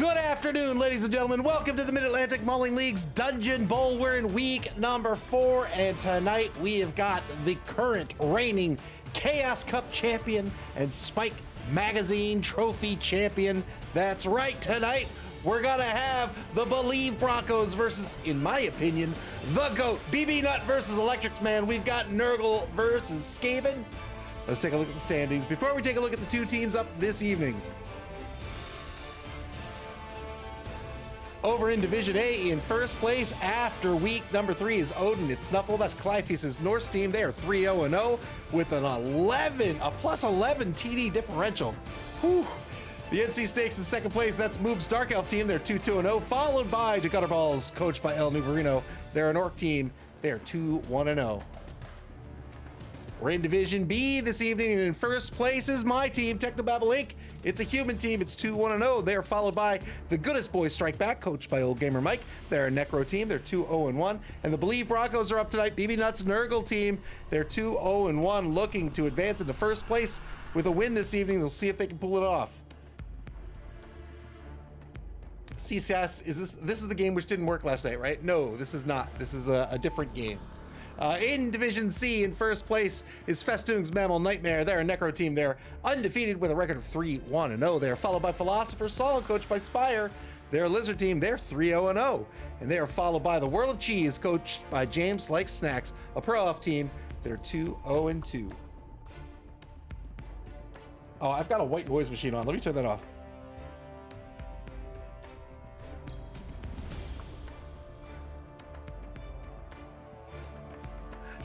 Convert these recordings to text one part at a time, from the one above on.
Good afternoon, ladies and gentlemen. Welcome to the Mid-Atlantic Mauling League's Dungeonbowl. We're in week number 4, and tonight we have got the current reigning Chaos Cup champion and Spike Magazine trophy champion. That's right, tonight we're gonna have the BoLieve Broncos versus, in my opinion, the GOAT. BB Nut versus Electric Man. We've got Nurgle versus Skaven. Let's take a look at the standings. Before we take a look at the two teams up this evening, over in Division A, in first place after week number 3 is Odin. It's Snuffle. That's Clyfe's Norse team. They are 3-0-0 with a plus 11 TD differential. Whew. The NC Snakes in second place. That's Moob's Dark Elf team. They're 2-2-0, followed by the Gutterballs, coached by El Nuverino. They're an Orc team. They're 2-1-0. We're in Division B this evening, and in first place is my team, Technobabble Inc. It's a human team. It's 2-1-0. They're followed by the Goodest Boys Strike Back, coached by Old Gamer Mike. They're a Necro team. They're 2-0-1. And the BoLieve Broncos are up tonight. BB Nuts Nurgle team. They're 2-0-1, looking to advance into first place with a win this evening. They'll see if they can pull it off. CCS, this is the game which didn't work last night, right? No, this is not. This is a different game. In Division C, in first place is Festoon's MAML Nightmare. They're a Necro team. They're undefeated with a record of 3-1-0. They're followed by Philosopher Sol, coached by Spire. They're a Lizard team. They're 3-0-0. And they are followed by the World of Cheese, coached by James Likes Snacks, a pro-off team. They're 2-0-2. Oh, I've got a white noise machine on. Let me turn that off.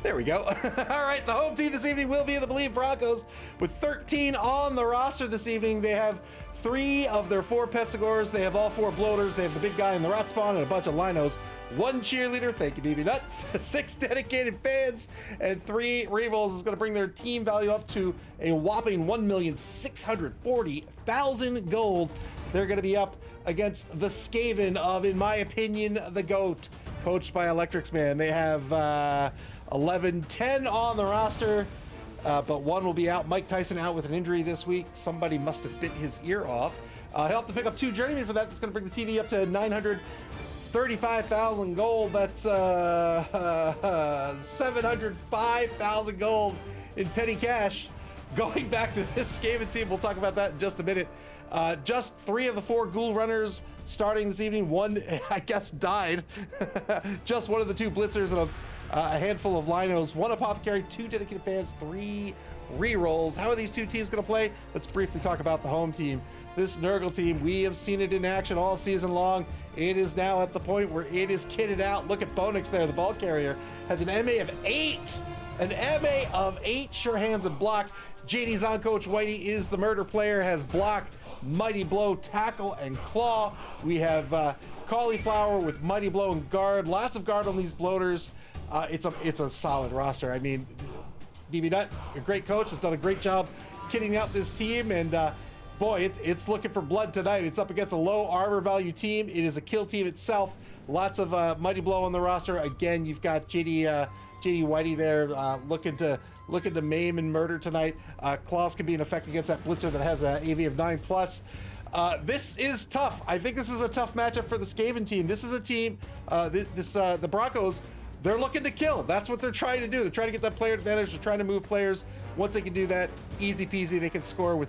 There we go. All right, the home team this evening will be the BoLieve Broncos with 13 on the roster this evening. They have 3 of their 4 Pestigores. They have all 4 bloaters. They have the big guy in the rat spawn and a bunch of linos. 1 cheerleader, thank you, BB Nut. 6 dedicated fans and 3 rerolls is going to bring their team value up to a whopping 1,640,000 gold. They're going to be up against the Skaven of, in my opinion, the GOAT, coached by Electric Man. They have 11-10 on the roster, but 1 will be out. Mike Tyson out with an injury this week. Somebody must have bit his ear off. He'll have to pick up 2 journeymen for that. That's going to bring the TV up to 935,000 gold. That's 705,000 gold in petty cash. Going back to this Skaven team, we'll talk about that in just a minute. Just 3 of the 4 ghoul runners starting this evening. 1, I guess, died. Just 1 of the 2 blitzers and a handful of linos. 1 apothecary, 2 dedicated fans, 3 rerolls. How are these 2 teams going to play? Let's briefly talk about the home team. This Nurgle team, we have seen it in action all season long. It is now at the point where it is kitted out. Look at Bonix there, the ball carrier, has an MA of 8. An MA of 8, sure hands and block. JD's on coach. Whitey is the murder player, has block, mighty blow, tackle, and claw. We have cauliflower with mighty blow and guard. Lots of guard on these bloaters. It's a solid roster. I mean, BB Nut, a great coach, has done a great job kitting out this team, and boy, it's looking for blood tonight. It's up against a low armor value team. It is a kill team itself. Lots of mighty blow on the roster. Again, you've got JD Whitey there looking to maim and murder tonight. Claws can be an effect against that blitzer that has an AV of 9+. This is tough. I think this is a tough matchup for the Skaven team. This is a team, the Broncos, they're looking to kill. That's what they're trying to do. They're trying to get that player advantage. They're trying to move players. Once they can do that, easy peasy, they can score with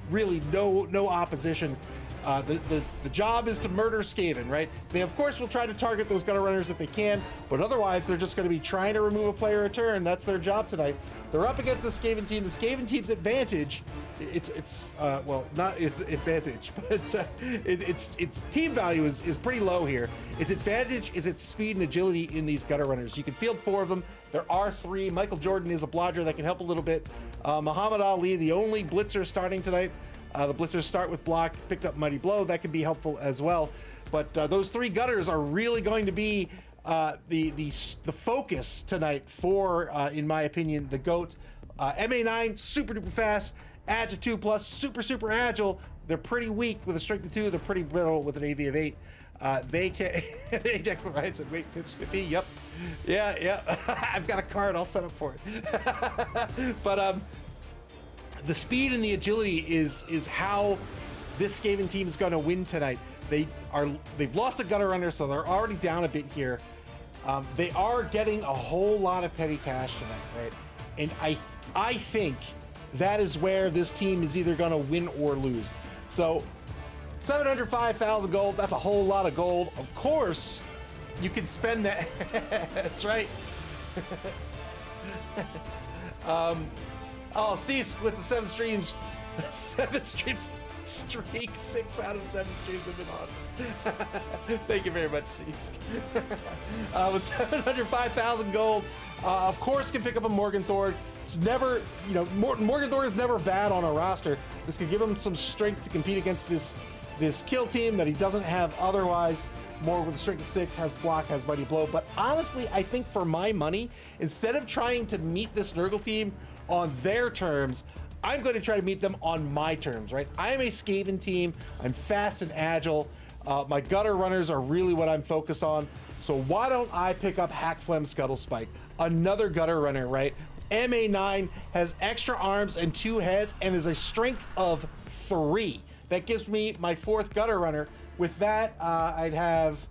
really no opposition. The job is to murder Skaven, right? They, of course, will try to target those gutter runners if they can, but otherwise, they're just going to be trying to remove a player a turn. That's their job tonight. They're up against the Skaven team. The Skaven team's advantage, well, not its advantage, but its team value is pretty low here. Its advantage is its speed and agility in these gutter runners. You can field 4 of them. There are 3. Michael Jordan is a blodger that can help a little bit. Muhammad Ali, the only blitzer starting tonight. The blitzers start with block, picked up mighty blow. That can be helpful as well. But those 3 gutters are really going to be the focus tonight for, in my opinion, the GOAT. MA9, super duper fast. Ag of 2+, super agile. They're pretty weak with a strength of 2. They're pretty brittle with an AV of 8. They can. Ajax the right said, "Wait, pitch to me." Yep. Yeah. I've got a card. I'll set up for it. But the speed and the agility is how this Skaven team is going to win tonight. they've lost a gutter runner, so they're already down a bit here. They are getting a whole lot of petty cash tonight, right? And I think that is where this team is either going to win or lose. So 705,000 gold, that's a whole lot of gold. Of course, you can spend that. That's right. Oh, Cease with the 7 streams. 7 streams streak. 6 out of 7 streams have been awesome. Thank you very much, Cease. With 705,000 gold, of course, can pick up a Morgenthor. It's never, you know, Morgenthor is never bad on a roster. This could give him some strength to compete against this kill team that he doesn't have otherwise. More with a strength of 6, has block, has mighty blow. But honestly, I think for my money, instead of trying to meet this Nurgle team on their terms, I'm going to try to meet them on my terms, right? I'm a Skaven team. I'm fast and agile. My gutter runners are really what I'm focused on. So why don't I pick up Hackflem Scuttle Spike, another gutter runner, right? MA9 has extra arms and 2 heads and is a strength of 3. That gives me my 4th gutter runner. With that, I'd have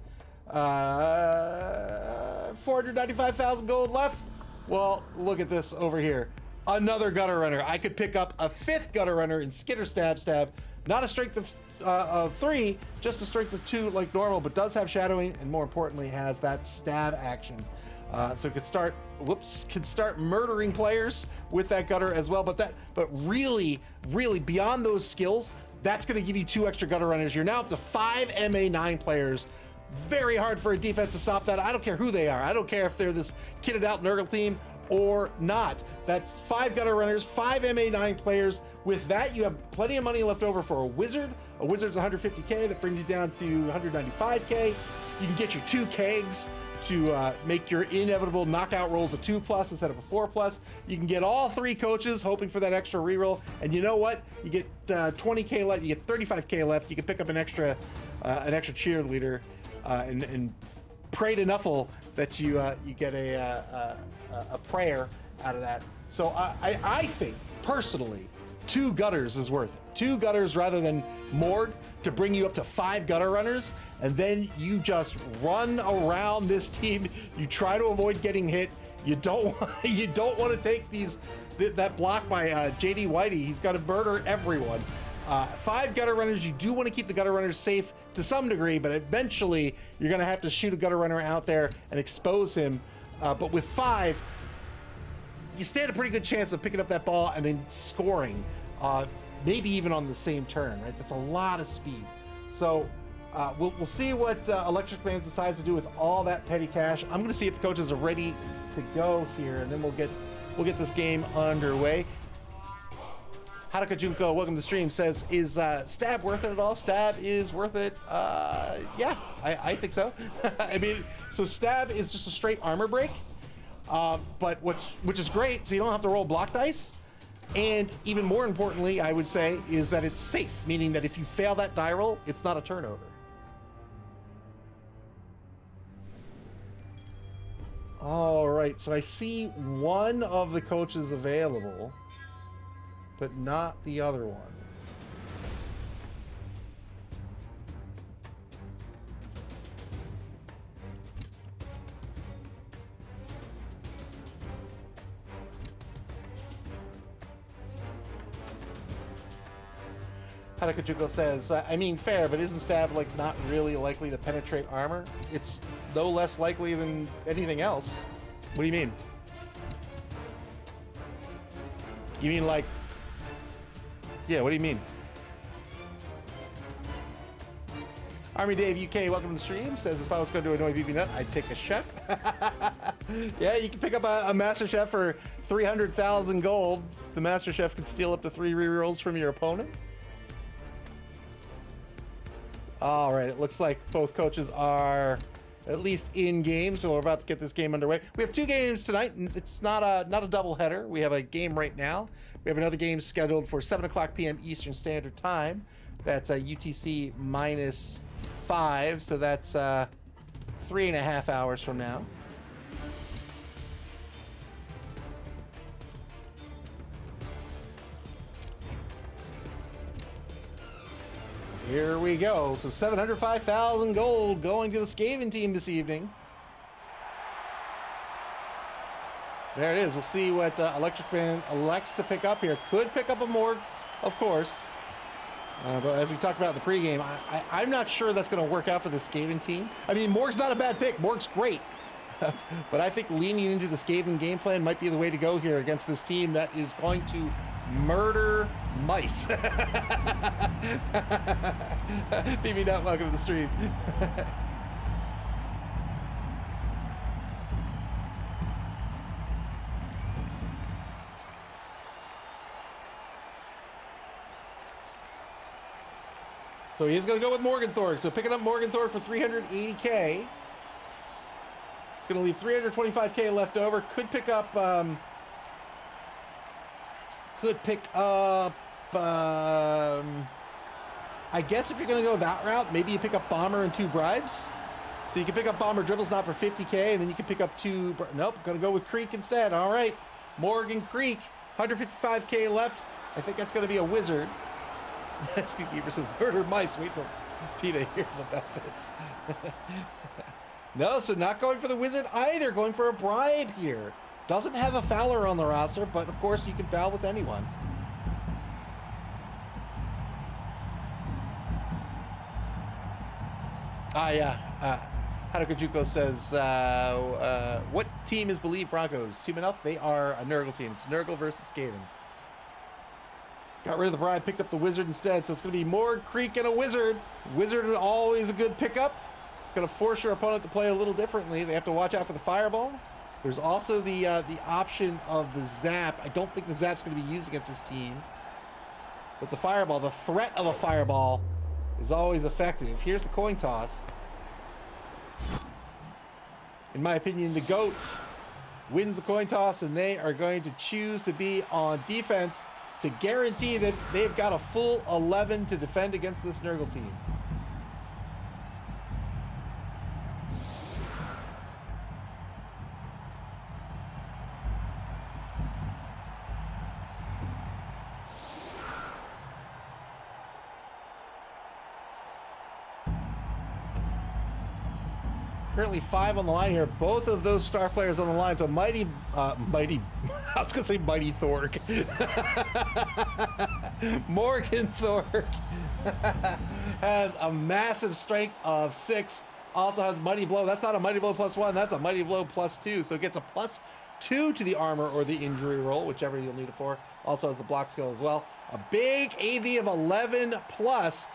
495,000 gold left. Well, look at this over here. Another gutter runner. I could pick up a 5th gutter runner in Skitter Stab. Not a strength of 3, just a strength of 2 like normal, but does have shadowing and more importantly has that stab action. So it could start murdering players with that gutter as well. But really beyond those skills, that's going to give you 2 extra gutter runners. You're now up to 5 MA9 players. Very hard for a defense to stop that. I don't care who they are. I don't care if they're this kitted out Nurgle team or not. That's 5 gutter runners, 5 MA9 players. With that, you have plenty of money left over for a wizard. A wizard's 150k. That brings you down to 195k. You can get your 2 kegs to make your inevitable knockout rolls a 2+ instead of a 4+. You can get all 3 coaches, hoping for that extra reroll. And you know what? You get 20k left. You get 35k left. You can pick up an extra cheerleader and pray to Nuffle that you get a prayer out of that. So I think personally, 2 gutters is worth it. 2 gutters rather than Morg to bring you up to 5 gutter runners, and then you just run around this team. You try to avoid getting hit. You don't want to take that block by JD Whitey. He's got to murder everyone. 5 gutter runners. You do want to keep the gutter runners safe to some degree, but eventually you're going to have to shoot a gutter runner out there and expose him. But with 5, you stand a pretty good chance of picking up that ball and then scoring. Maybe even on the same turn, right? That's a lot of speed. So we'll see what Electric Man decides to do with all that petty cash. I'm going to see if the coaches are ready to go here, and then we'll get this game underway. Haruka Junko, welcome to the stream, says, is Stab worth it at all? Stab is worth it. Yeah, I think so. I mean, so Stab is just a straight armor break, but which is great, so you don't have to roll block dice. And even more importantly, I would say, is that it's safe, meaning that if you fail that die roll, it's not a turnover. All right, so I see one of the coaches available, but not the other one. Hanakajuko says, I mean, fair, but isn't Stab like not really likely to penetrate armor? It's no less likely than anything else. What do you mean? You mean like, yeah, what do you mean? Army Dave UK, welcome to the stream, says if I was going to annoy BB Nut, I'd take a chef. Yeah, you can pick up a Master Chef for 300,000 gold. The Master Chef can steal up to 3 rerolls from your opponent. All right, it looks like both coaches are at least in game, so we're about to get this game underway. We have 2 games tonight, and it's not a double header. We have a game right now. We have another game scheduled for 7 o'clock p.m. Eastern Standard Time. That's UTC -5, so that's 3.5 hours from now. Here we go. So 705,000 gold going to the Skaven team this evening. There it is. We'll see what Electric Man elects to pick up here. Could pick up a Morg, of course. But as we talked about in the pregame, I'm not sure that's going to work out for the Skaven team. I mean, Morg's not a bad pick. Morg's great. But I think leaning into the Skaven game plan might be the way to go here against this team that is going to murder mice. BB Nut, welcome to the stream. So he's going to go with Morgenthorpe. So picking up Morgenthorpe for 380K. It's going to leave 325K left over. Could pick up... I guess if you're going to go that route, maybe you pick up Bomber and 2 bribes. So you can pick up Bomber Dribbles not for 50K, and then you can pick up 2... Nope, going to go with Creek instead. All right. Morgan Creek, 155K left. I think that's going to be a wizard. Scoopkeeper says, murder mice. Wait till PETA hears about this. No, so not going for the wizard either. Going for a bribe here. Doesn't have a Fowler on the roster, but of course you can foul with anyone. Harukajuko says, what team is BoLieve Broncos? Human enough? They are a Nurgle team. It's Nurgle versus Skaven. Got rid of the bribe, picked up the wizard instead, so it's going to be Morg, Creek, and a wizard. Wizard is always a good pickup. It's going to force your opponent to play a little differently. They have to watch out for the fireball. There's also the option of the zap. I don't think the zap's going to be used against this team. But the fireball, the threat of a fireball is always effective. Here's the coin toss. In my opinion, the GOAT wins the coin toss, and they are going to choose to be on defense to guarantee that they've got a full 11 to defend against this Nurgle team. Currently 5 on the line here. Both of those star players on the line. So Mighty, I was going to say Mighty Thork. Morgan Thork has a massive strength of 6. Also has Mighty Blow. That's not a Mighty Blow +1. That's a Mighty Blow +2. So it gets a +2 to the armor or the injury roll, whichever you'll need it for. Also has the block skill as well. A big AV of 11 plus.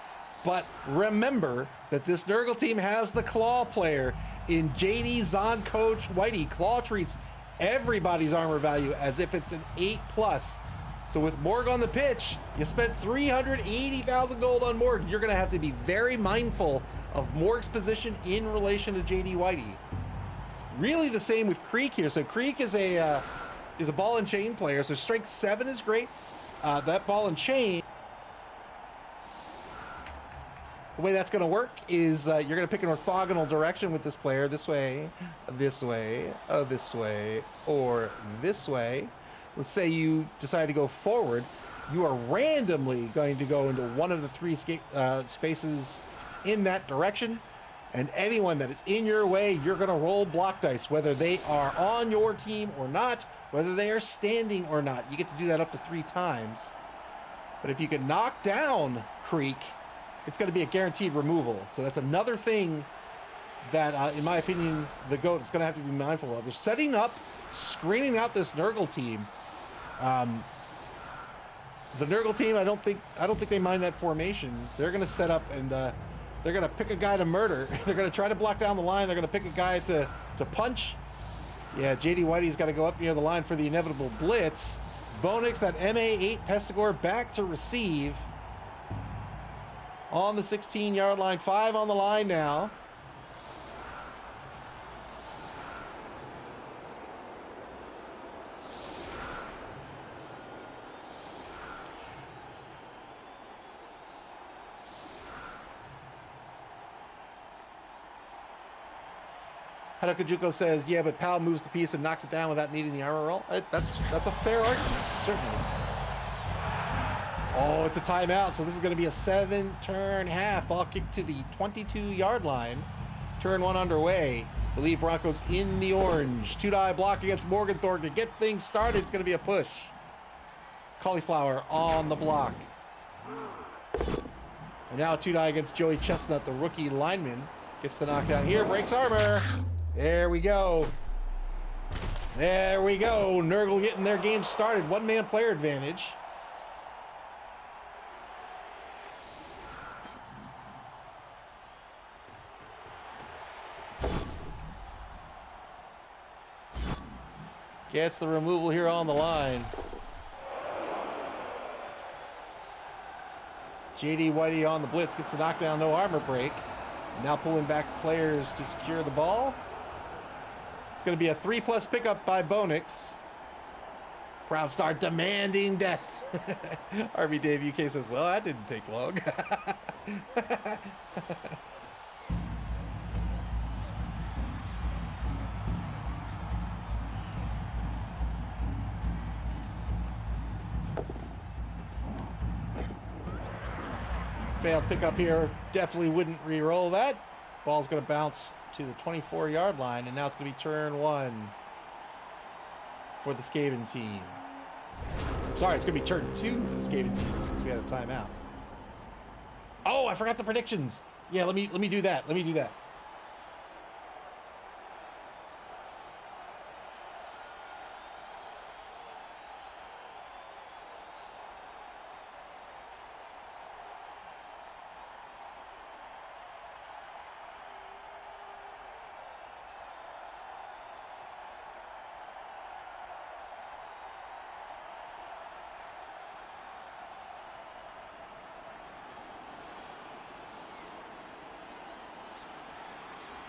But remember that this Nurgle team has the Claw player in JD Zon Coach Whitey. Claw treats everybody's armor value as if it's an 8+. So with Morg on the pitch, you spent 380,000 gold on Morg. You're going to have to be very mindful of Morg's position in relation to JD Whitey. It's really the same with Creek here. So Creek is a ball and chain player. So strength 7 is great. That ball and chain. The way that's going to work is you're going to pick an orthogonal direction with this player. This way, this way, this way, or this way. Let's say you decide to go forward. You are randomly going to go into one of the 3 spaces in that direction. And anyone that is in your way, you're going to roll block dice, whether they are on your team or not, whether they are standing or not. You get to do that up to 3 times. But if you can knock down Creek, it's going to be a guaranteed removal. So that's another thing that, in my opinion, the GOAT is going to have to be mindful of. They're setting up, screening out this Nurgle team. The Nurgle team, I don't think they mind that formation. They're going to set up and they're going to pick a guy to murder. They're going to try to block down the line. They're going to pick a guy to punch. Yeah, JD Whitey's got to go up near the line for the inevitable blitz. Bonix, that MA8 Pestigore back to receive. On the 16-yard line, 5 on the line now. Harukajuko says, yeah, but Pal moves the piece and knocks it down without needing the armor roll. That's a fair argument, certainly. Oh, it's a timeout, so this is going to be a 7-turn half. Ball kicked to the 22-yard line. Turn 1 underway. BoLieve Broncos in the orange. Two-die block against Morganthorpe to get things started. It's going to be a push. Cauliflower on the block. And now two-die against Joey Chestnut, the rookie lineman. Gets the knockdown here, breaks armor. There we go. There we go. Nurgle getting their game started. One-man player advantage. Gets the removal here on the line. JD Whitey on the blitz, gets the knockdown, no armor break. Now pulling back players to secure the ball. It's going to be a 3+ pickup by Bonix. Proud start demanding death. RB Dave UK says, well, that didn't take long. Failed pickup here. Definitely wouldn't re-roll that. Ball's going to bounce to the 24-yard line, and now it's going to be turn 1 for the Skaven team. Sorry, it's going to be turn 2 for the Skaven team since we had a timeout. Oh, I forgot the predictions. Yeah, let me do that. Let me do that.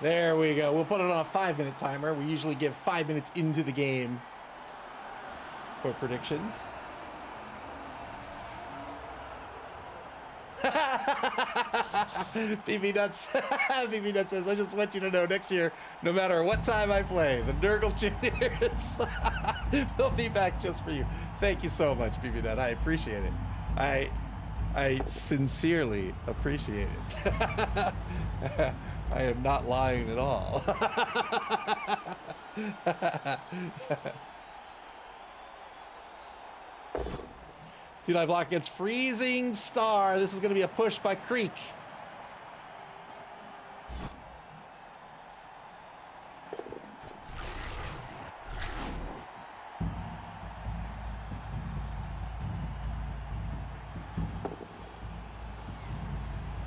There we go. We'll put it on a 5-minute timer. We usually give 5 minutes into the game for predictions. BB Nuts. BB Nuts says, I just want you to know next year, no matter what time I play, the Nurgle Juniors will be back just for you. Thank you so much, BB Nut. I appreciate it. I sincerely appreciate it. I am not lying at all. Two-die block against Freezing Star. This is going to be a push by Creek.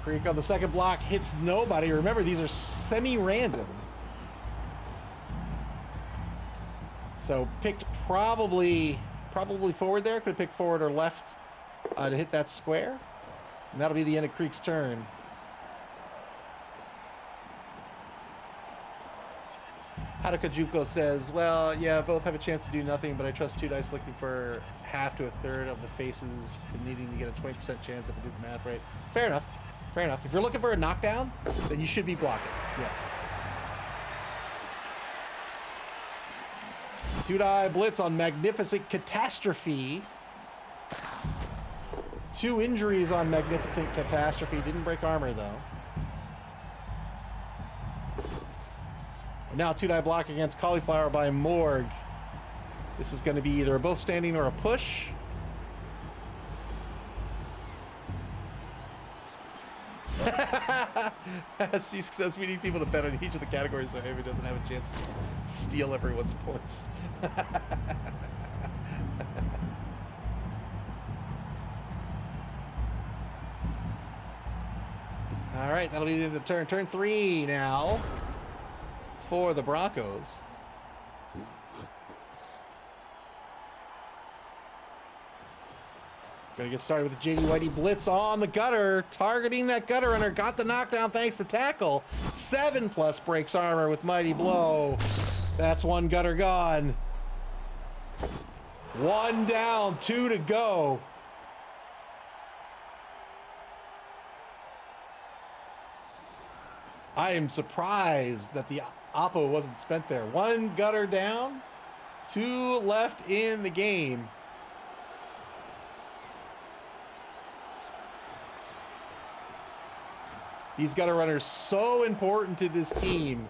Creek on the second block hits nobody. Remember, these are semi-random. So picked probably forward there. Could have picked forward or left to hit that square. And that'll be the end of Creek's turn. Hadakajuko says, well, yeah, both have a chance to do nothing, but I trust two dice looking for half to a third of the faces to needing to get a 20% chance if I do the math right. Fair enough. Fair enough. If you're looking for a knockdown, then you should be blocking. Yes. Two-die blitz on Magnificent Catastrophe. 2 injuries on Magnificent Catastrophe. Didn't break armor, though. And now two-die block against Cauliflower by Morg. This is going to be either a both standing or a push. Cease says we need people to bet on each of the categories so Heavy doesn't have a chance to just steal everyone's points. All right, that'll be the turn. Turn 3 now for the Broncos. Gonna get started with the JD Whitey blitz on the gutter, targeting that gutter runner. Got the knockdown thanks to tackle. 7+ breaks armor with mighty blow. That's 1 gutter gone. 1 down, 2 to go. I am surprised that the Oppo wasn't spent there. 1 gutter down, 2 left in the game. These gutter runners so important to this team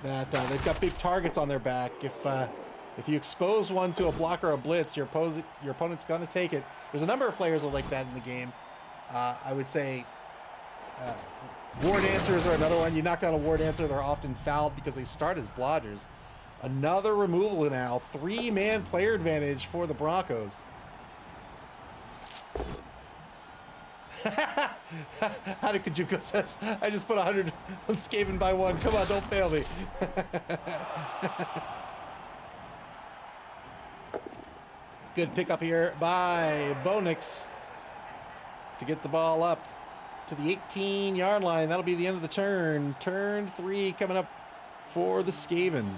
that they've got big targets on their back. If you expose one to a block or a blitz, your opponent's going to take it. There's a number of players like that in the game. I would say ward answers are another one. You knock down a ward answer, they're often fouled because they start as blockers. Another removal now. 3-man player advantage for the Broncos. How did Kajuko says, I just put 100 on Skaven by 1. Come on, don't fail me. Good pickup here by Bonix to get the ball up to the 18-yard line. That'll be the end of the turn. Turn 3 coming up for the Skaven.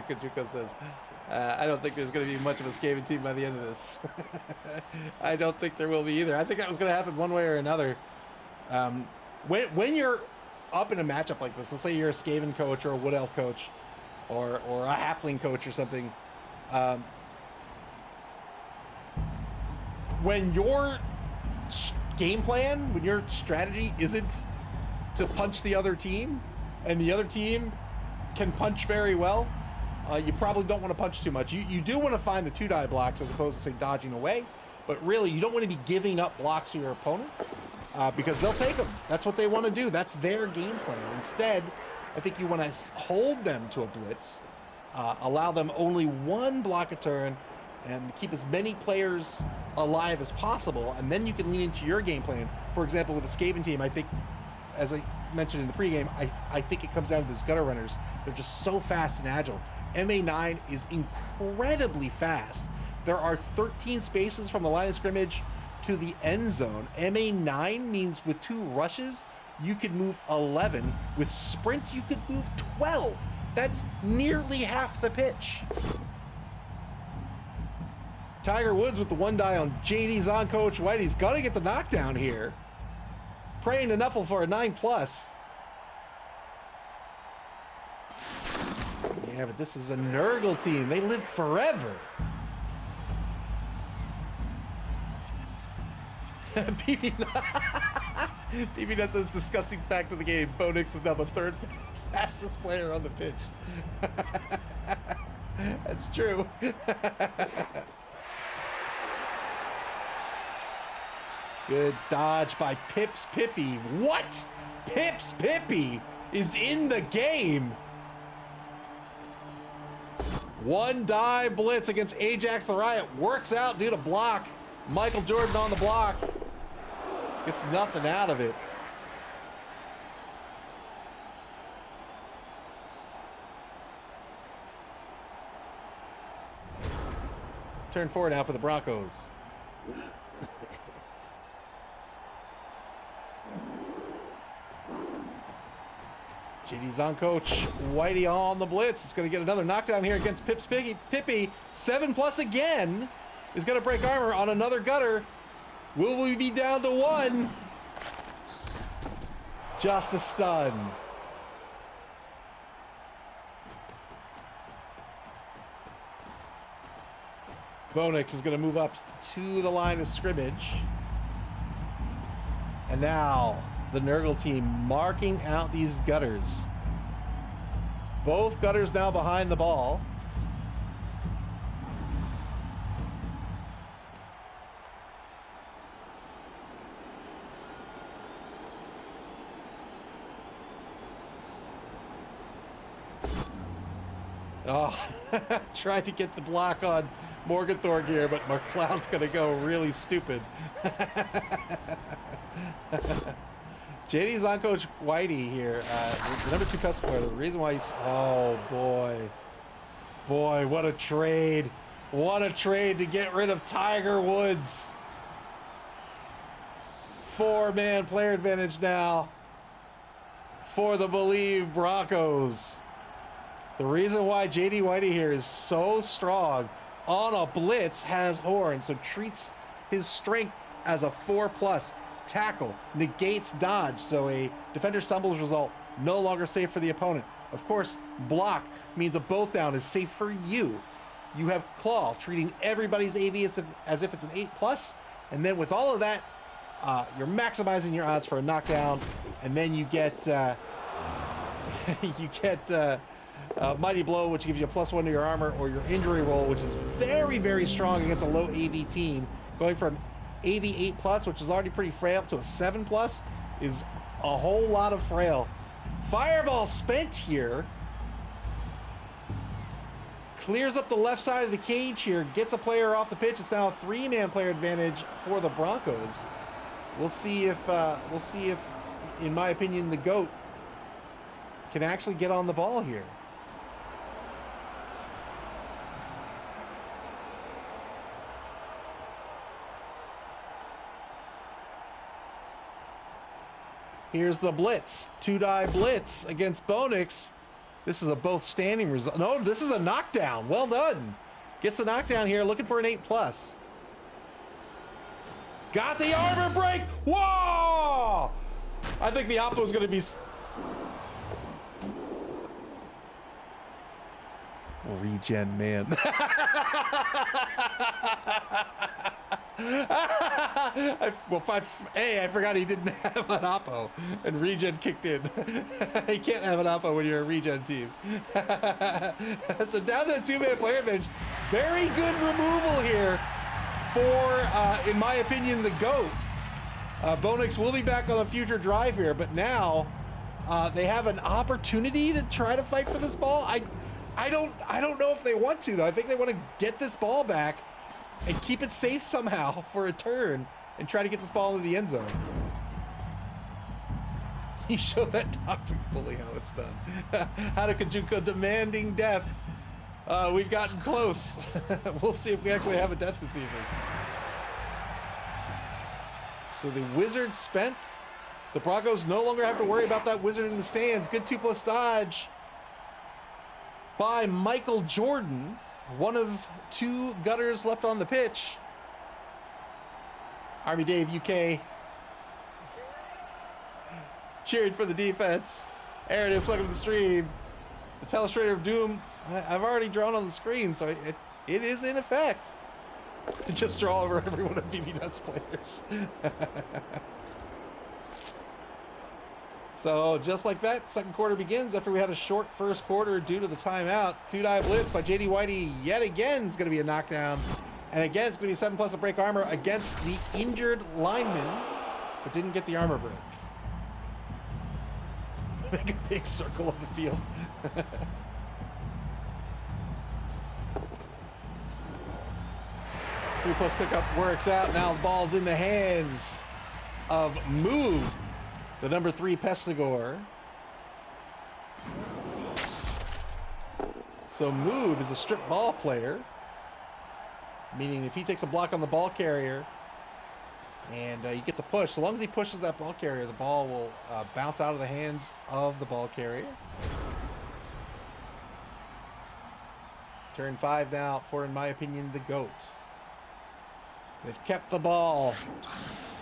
Kajuko says, I don't think there's going to be much of a Skaven team by the end of this. I don't think there will be either. I think that was going to happen one way or another. When you're up in a matchup like this, let's say you're a Skaven coach or a Wood Elf coach or a Halfling coach or something, when your game plan, when your strategy isn't to punch the other team and the other team can punch very well, you probably don't want to punch too much. You do want to find the 2-die blocks as opposed to, say, dodging away, but really you don't want to be giving up blocks to your opponent because they'll take them. That's what they want to do. That's their game plan. Instead, I think you want to hold them to a blitz, allow them only 1 block a turn, and keep as many players alive as possible, and then you can lean into your game plan. For example, with the Skaven team, I think, as I mentioned in the pregame, I think it comes down to those gutter runners. They're just so fast and agile. MA9 is incredibly fast. There are 13 spaces from the line of scrimmage to the end zone. MA9 means with 2 rushes, you could move 11. With sprint, you could move 12. That's nearly half the pitch. Tiger Woods with the 1-die on JD's on Coach White. He's got to get the knockdown here. Praying to Nuffle for a 9+. Yeah, but this is a Nurgle team. They live forever. PB says disgusting fact of the game. Bonix is now the 3rd fastest player on the pitch. That's true. Good dodge by Pips Pippi. What? Pips Pippi is in the game. 1-die blitz against Ajax the Riot. Works out due to block. Michael Jordan on the block. Gets nothing out of it. Turn 4 now for the Broncos. JD's on Coach Whitey on the blitz. It's going to get another knockdown here against Pips Pippi. 7+ again is going to break armor on another gutter. Will we be down to 1? Just a stun. Bonix is going to move up to the line of scrimmage. And now the Nurgle team marking out these gutters. Both gutters now behind the ball. Oh, tried to get the block on Morgenthorpe here, but McLeod's going to go really stupid. JD's on Coach Whitey here. The number 2 customer. The reason why he's... Oh, boy. Boy, what a trade. What a trade to get rid of Tiger Woods. 4-man player advantage now for the BoLieve Broncos. The reason why JD Whitey here is so strong on a blitz has horn, so treats his strength as a 4+. Tackle negates dodge, so a defender stumbles result no longer safe for the opponent. Of course, block means a both down is safe for you. You have claw, treating everybody's AV as if it's an 8+, and then with all of that, you're maximizing your odds for a knockdown, and then you get Mighty Blow, which gives you a +1 to your armor, or your injury roll, which is very, very strong against a low AV team. Going from AV 8+, which is already pretty frail, to a 7+ is a whole lot of frail. Fireball spent here. Clears up the left side of the cage here, gets a player off the pitch. It's now a 3-man player advantage for the Broncos. We'll see if, in my opinion, the GOAT can actually get on the ball here. Here's the blitz, 2-die blitz against Bonix. This is a both standing result. No, this is a knockdown. Well done. Gets the knockdown here, looking for an 8+. Got the armor break. Whoa! I think the Oppo is going to be... Regen, man. I forgot he didn't have an Oppo, and Regen kicked in. You can't have an Oppo when you're a Regen team. So down to a 2-man player bench. Very good removal here for, in my opinion, the GOAT. Bonix will be back on a future drive here, but now they have an opportunity to try to fight for this ball. I don't know if they want to, though. I think they want to get this ball back and keep it safe somehow for a turn and try to get this ball into the end zone. He showed that toxic bully how it's done. Hadakajuko demanding death. We've gotten close. We'll see if we actually have a death this evening. So the wizard spent. The Broncos no longer have to worry about that wizard in the stands. Good 2+ dodge by Michael Jordan. One of 2 gutters left on the pitch. Army Dave UK cheering for the defense. Aridus, welcome to the stream. The Telestrator of Doom, I've already drawn on the screen, so it is in effect to just draw over every one of BB Nuts players. So just like that, second quarter begins after we had a short first quarter due to the timeout. 2-die blitz by JD Whitey yet again is going to be a knockdown. And again, it's going to be 7+ to break armor against the injured lineman, but didn't get the armor break. Make a big circle of the field. 3+ pickup works out. Now the ball's in the hands of Move, the number 3 Pestigor. So Moob is a strip ball player, meaning if he takes a block on the ball carrier and he gets a push, so long as he pushes that ball carrier, the ball will bounce out of the hands of the ball carrier. Turn 5 now for, in my opinion, the GOAT. They've kept the ball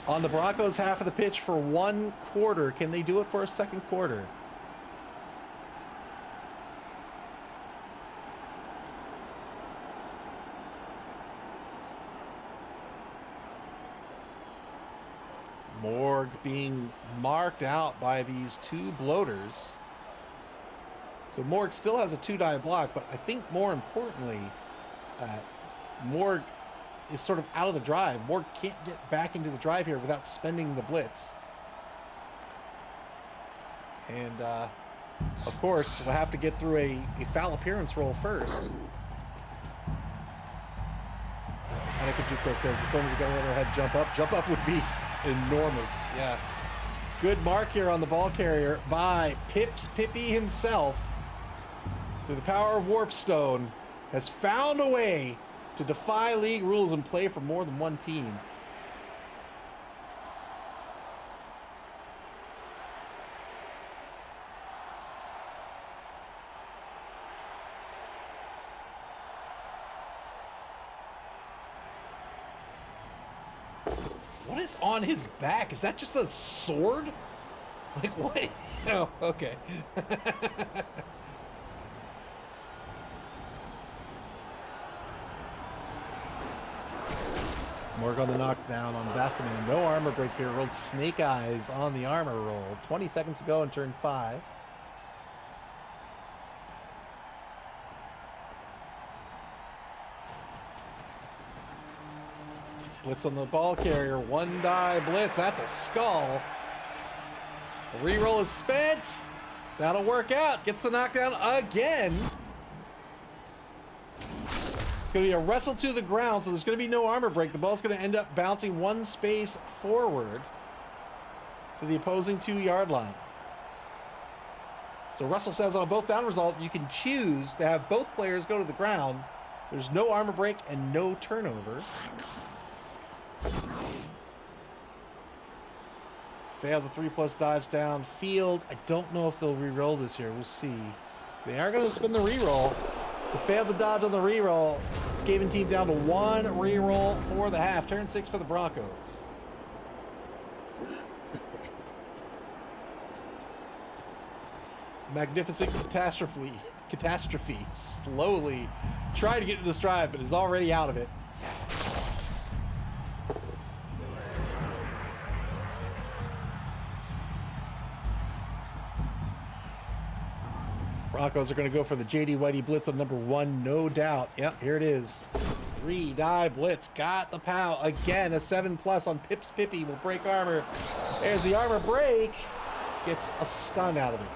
on the Broncos half of the pitch for 1 quarter. Can they do it for a second quarter? Morg being marked out by these 2 bloaters. So Morg still has a 2-die block, but I think more importantly, Morg is sort of out of the drive. Morg can't get back into the drive here without spending the blitz. And of course, we'll have to get through a foul appearance roll first. Hanakajuko says, if only the governor had jump up. Jump up would be enormous. Yeah. Good mark here on the ball carrier by Pippy himself. Through the power of Warpstone, has found a way to defy league rules and play for more than one team. What is on his back? Is that just a sword? Like, what? Oh, okay. Morg on the knockdown on Vastaman. No armor break here. Rolled Snake Eyes on the armor roll. 20 seconds to go in turn 5. Blitz on the ball carrier. 1 die blitz. That's a skull. The reroll is spent. That'll work out. Gets the knockdown again. It's going to be a wrestle to the ground, so there's going to be no armor break. The ball's going to end up bouncing 1 space forward to the opposing 2-yard line. So Russell says on both down result, you can choose to have both players go to the ground. There's no armor break and no turnover. Fail the 3+ dodge downfield. I don't know if they'll re-roll this here. We'll see. They are going to spin the re-roll. So fail the dodge on the re-roll. Skaven team down to 1 re-roll for the half. Turn 6 for the Broncos. Magnificent catastrophe. Slowly trying to get to the stride, but is already out of it. Broncos are going to go for the JD Whitey blitz on number 1, no doubt. Yep, here it is. 3 die blitz. Got the POW. Again, a 7+ on Pips Pippy will break armor. There's the armor break. Gets a stun out of it.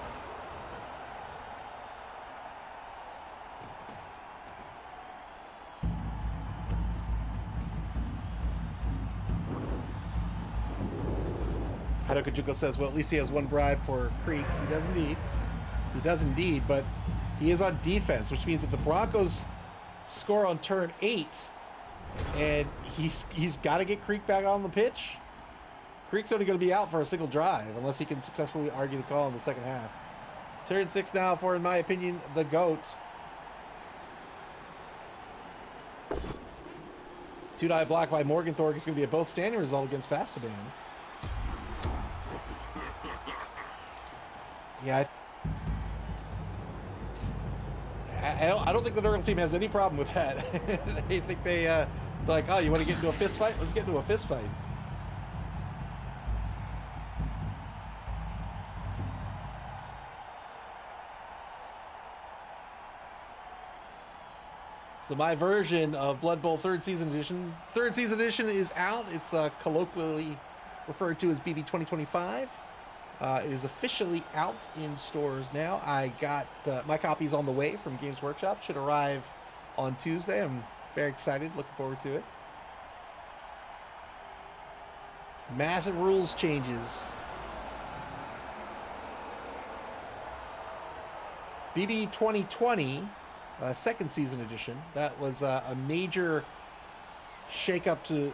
Hadokajuko says, well, at least he has 1 bribe for Creek. He does indeed. He does indeed, but he is on defense, which means if the Broncos score on turn 8 and he's got to get Creek back on the pitch, Creek's only going to be out for a single drive unless he can successfully argue the call in the second half. Turn 6 now for, in my opinion, the GOAT. 2-die block by Morgenthorpe is going to be a both standing result against Fastaban. Yeah, I don't think the Nurgle team has any problem with that. They think they're like, oh, you want to get into a fist fight? Let's get into a fist fight. So my version of Blood Bowl 3rd Season Edition. 3rd Season Edition is out. It's colloquially referred to as BB 2025. It is officially out in stores now. I got my copies on the way from Games Workshop. Should arrive on Tuesday. I'm very excited. Looking forward to it. Massive rules changes. BB 2020, 2nd Season Edition. That was a major shakeup to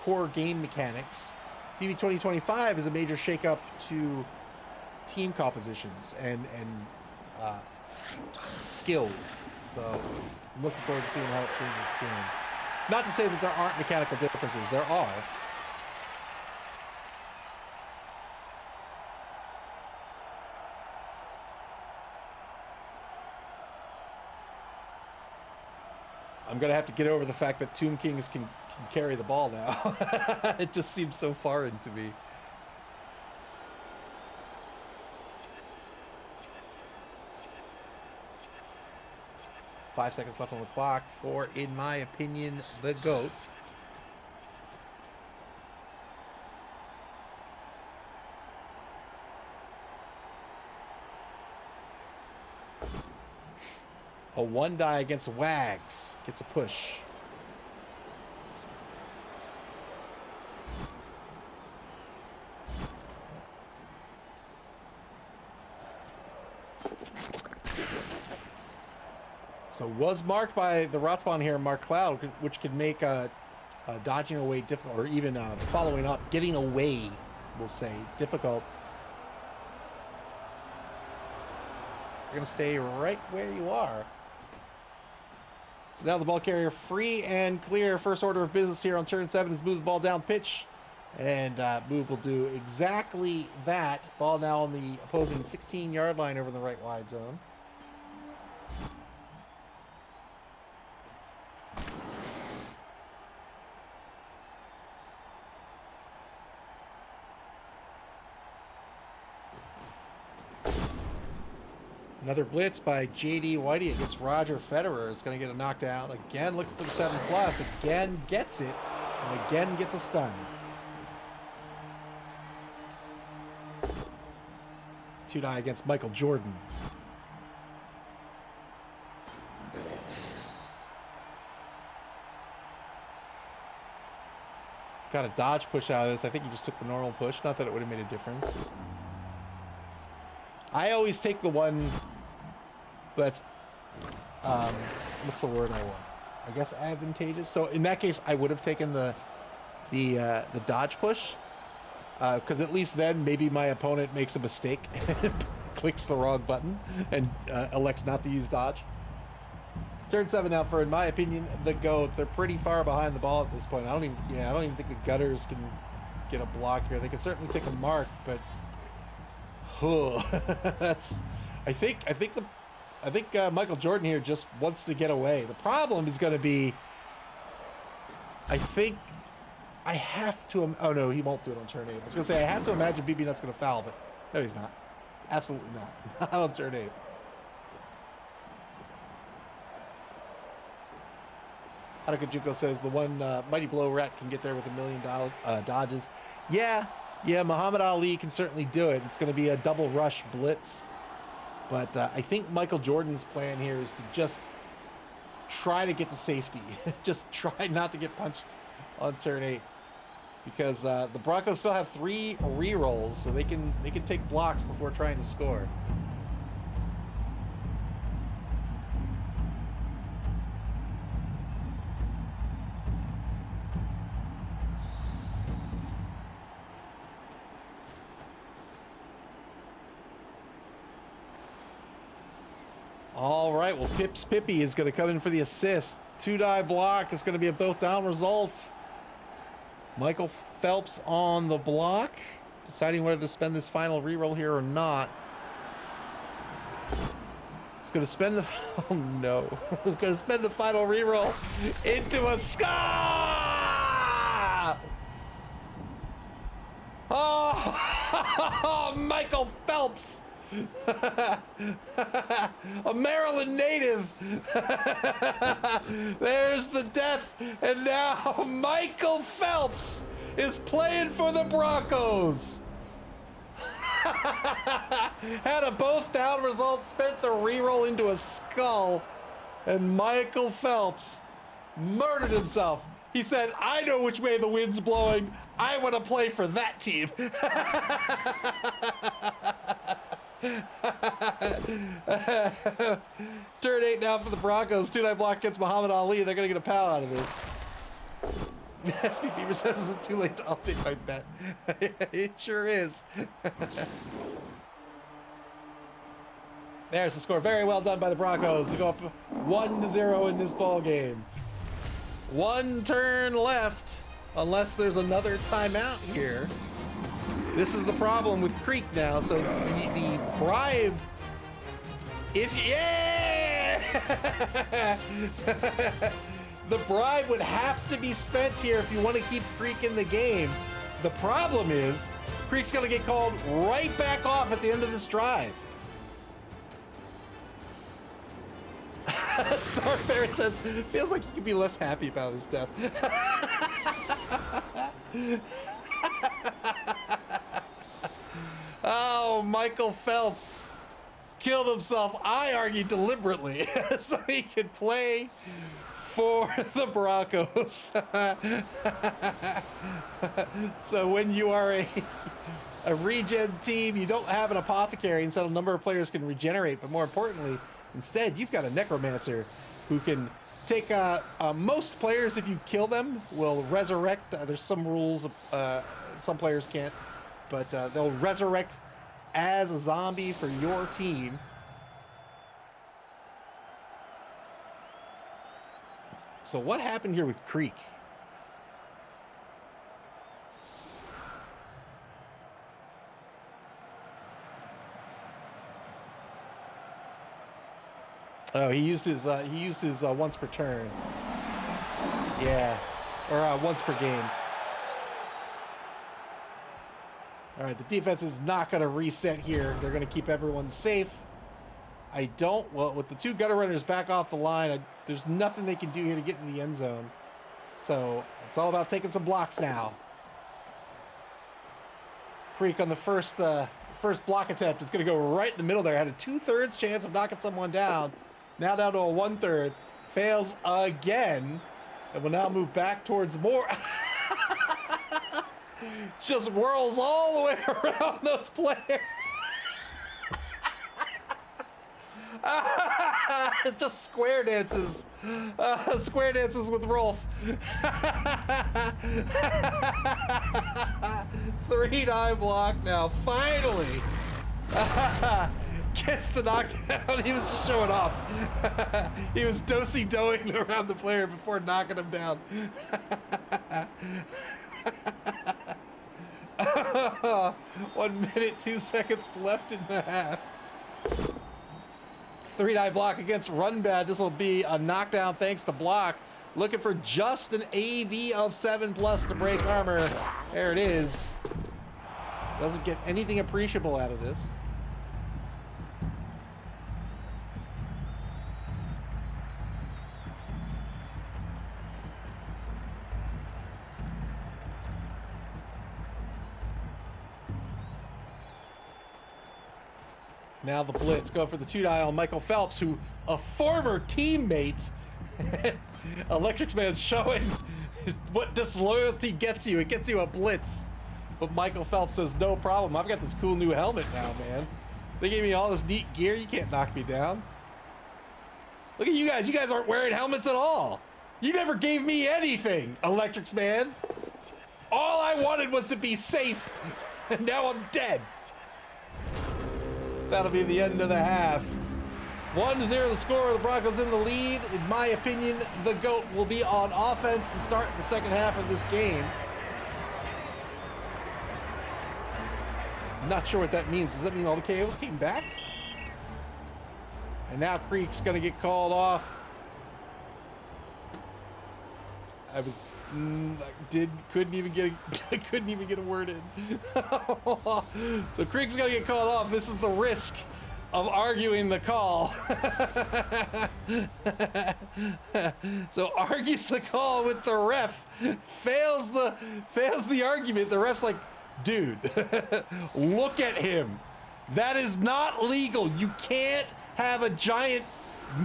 core game mechanics. BB 2025 is a major shakeup to team compositions and skills. So I'm looking forward to seeing how it changes the game. Not to say that there aren't mechanical differences. There are. I'm going to have to get over the fact that Tomb Kings can carry the ball now. It just seems so foreign to me. Five seconds left on the clock for, in my opinion, the GOAT. A 1-die against Wags. Gets a push. So was marked by the Rotspawn here, Mark Cloud, which could make dodging away difficult, or even following up, getting away, we'll say, difficult. You're going to stay right where you are. So now the ball carrier free and clear. First order of business here on turn 7 is move the ball down pitch And Move will do exactly that. Ball now on the opposing 16-yard line over in the right wide zone. Another blitz by J.D. Whitey against Roger Federer is going to get a knockdown. Again, looking for the 7+. Again, gets it. And again, gets a stun. Two-die against Michael Jordan. Got a dodge push out of this. I think he just took the normal push. Not that it would have made a difference. I always take the one that's, what's the word I want? I guess advantageous. So in that case, I would have taken the dodge push, because at least then maybe my opponent makes a mistake and clicks the wrong button and elects not to use dodge. Turn 7 out for, in my opinion, the GOAT. They're pretty far behind the ball at this point. I don't even think the Gutters can get a block here. They can certainly take a mark, but that's, I think Michael Jordan here just wants to get away. The problem is going to be, I think I have to, oh no, he won't do it on turn 8. I was going to say, I have to imagine BB Nut's going to foul, but no, he's not. Absolutely not. Not on turn 8. Hadakajuko says the one Mighty Blow Rat can get there with $1 million dodges. Yeah, Muhammad Ali can certainly do it. It's going to be a double rush blitz. But I think Michael Jordan's plan here is to just try to get to safety. Just try not to get punched on turn 8. Because the Broncos still have 3 re-rolls, so they can take blocks before trying to score. All right, well, Pips Pippy is going to come in for the assist. 2-die block is going to be a both down result. Michael Phelps on the block, deciding whether to spend this final reroll here or not. He's going to spend the, oh no, he's going to spend the final reroll into a score! Oh, Michael Phelps! A Maryland native. There's the death, and now Michael Phelps is playing for the Broncos. Had a both down result, spent the reroll into a skull, and Michael Phelps murdered himself. He said, I know which way the wind's blowing. I want to play for that team. Turn 8 now for the Broncos. 2-die block against Muhammad Ali. They're going to get a pow out of this. SB Beaver says it's too late to update my bet. It sure is. There's the score. Very well done by the Broncos to go up 1-0 in this ball game. 1 turn left, unless there's another timeout here. This is the problem with Creek now. So the bribe, the bribe would have to be spent here if you want to keep Creek in the game. The problem is Creek's going to get called right back off at the end of this drive. Star Ferret says, feels like he could be less happy about his death. Oh, Michael Phelps killed himself, I argue, deliberately, so he could play for the Broncos. So when you are a regen team, you don't have an apothecary, and so a number of players can regenerate, but more importantly, instead, you've got a necromancer who can take most players, if you kill them, will resurrect. There's some rules, some players can't, but they'll resurrect as a zombie for your team. So what happened here with Creek? Oh, he used his once per turn. Yeah, or once per game. All right, the defense is not going to reset here. They're going to keep everyone safe. Well, with the two gutter runners back off the line, there's nothing they can do here to get in the end zone. So it's all about taking some blocks now. Creek on the first block attempt is going to go right in the middle there. Had a 2/3 chance of knocking someone down. Now down to a 1/3. Fails again. And will now move back towards more. Just whirls all the way around those players. Just square dances. Square dances with Rolf. 3-9 block now. Finally. Gets the knockdown. He was just showing off. He was do-si-doing around the player before knocking him down. 1 minute, 2 seconds left in the half. 3-9 block against Run Bad. This will be a knockdown thanks to block. Looking for just an AV of 7+ to break armor. There it is. Doesn't get anything appreciable out of this. Now the blitz, go for the 2-dial. Michael Phelps, who a former teammate. Electric Man's showing what disloyalty gets you. It gets you a blitz. But Michael Phelps says, no problem. I've got this cool new helmet now, man. They gave me all this neat gear. You can't knock me down. Look at you guys. You guys aren't wearing helmets at all. You never gave me anything, Electric Man. All I wanted was to be safe. And now I'm dead. That'll be the end of the half. 1-0 the score. The Broncos in the lead. In my opinion, the GOAT will be on offense to start the second half of this game. I'm not sure what that means. Does that mean all the KOs came back? And now Creek's gonna get called off. Couldn't even get a word in. So Creek's gonna get called off. This is the risk of arguing the call. So argues the call with the ref, fails the argument. The ref's like, dude, look at him. That is not legal. You can't have a giant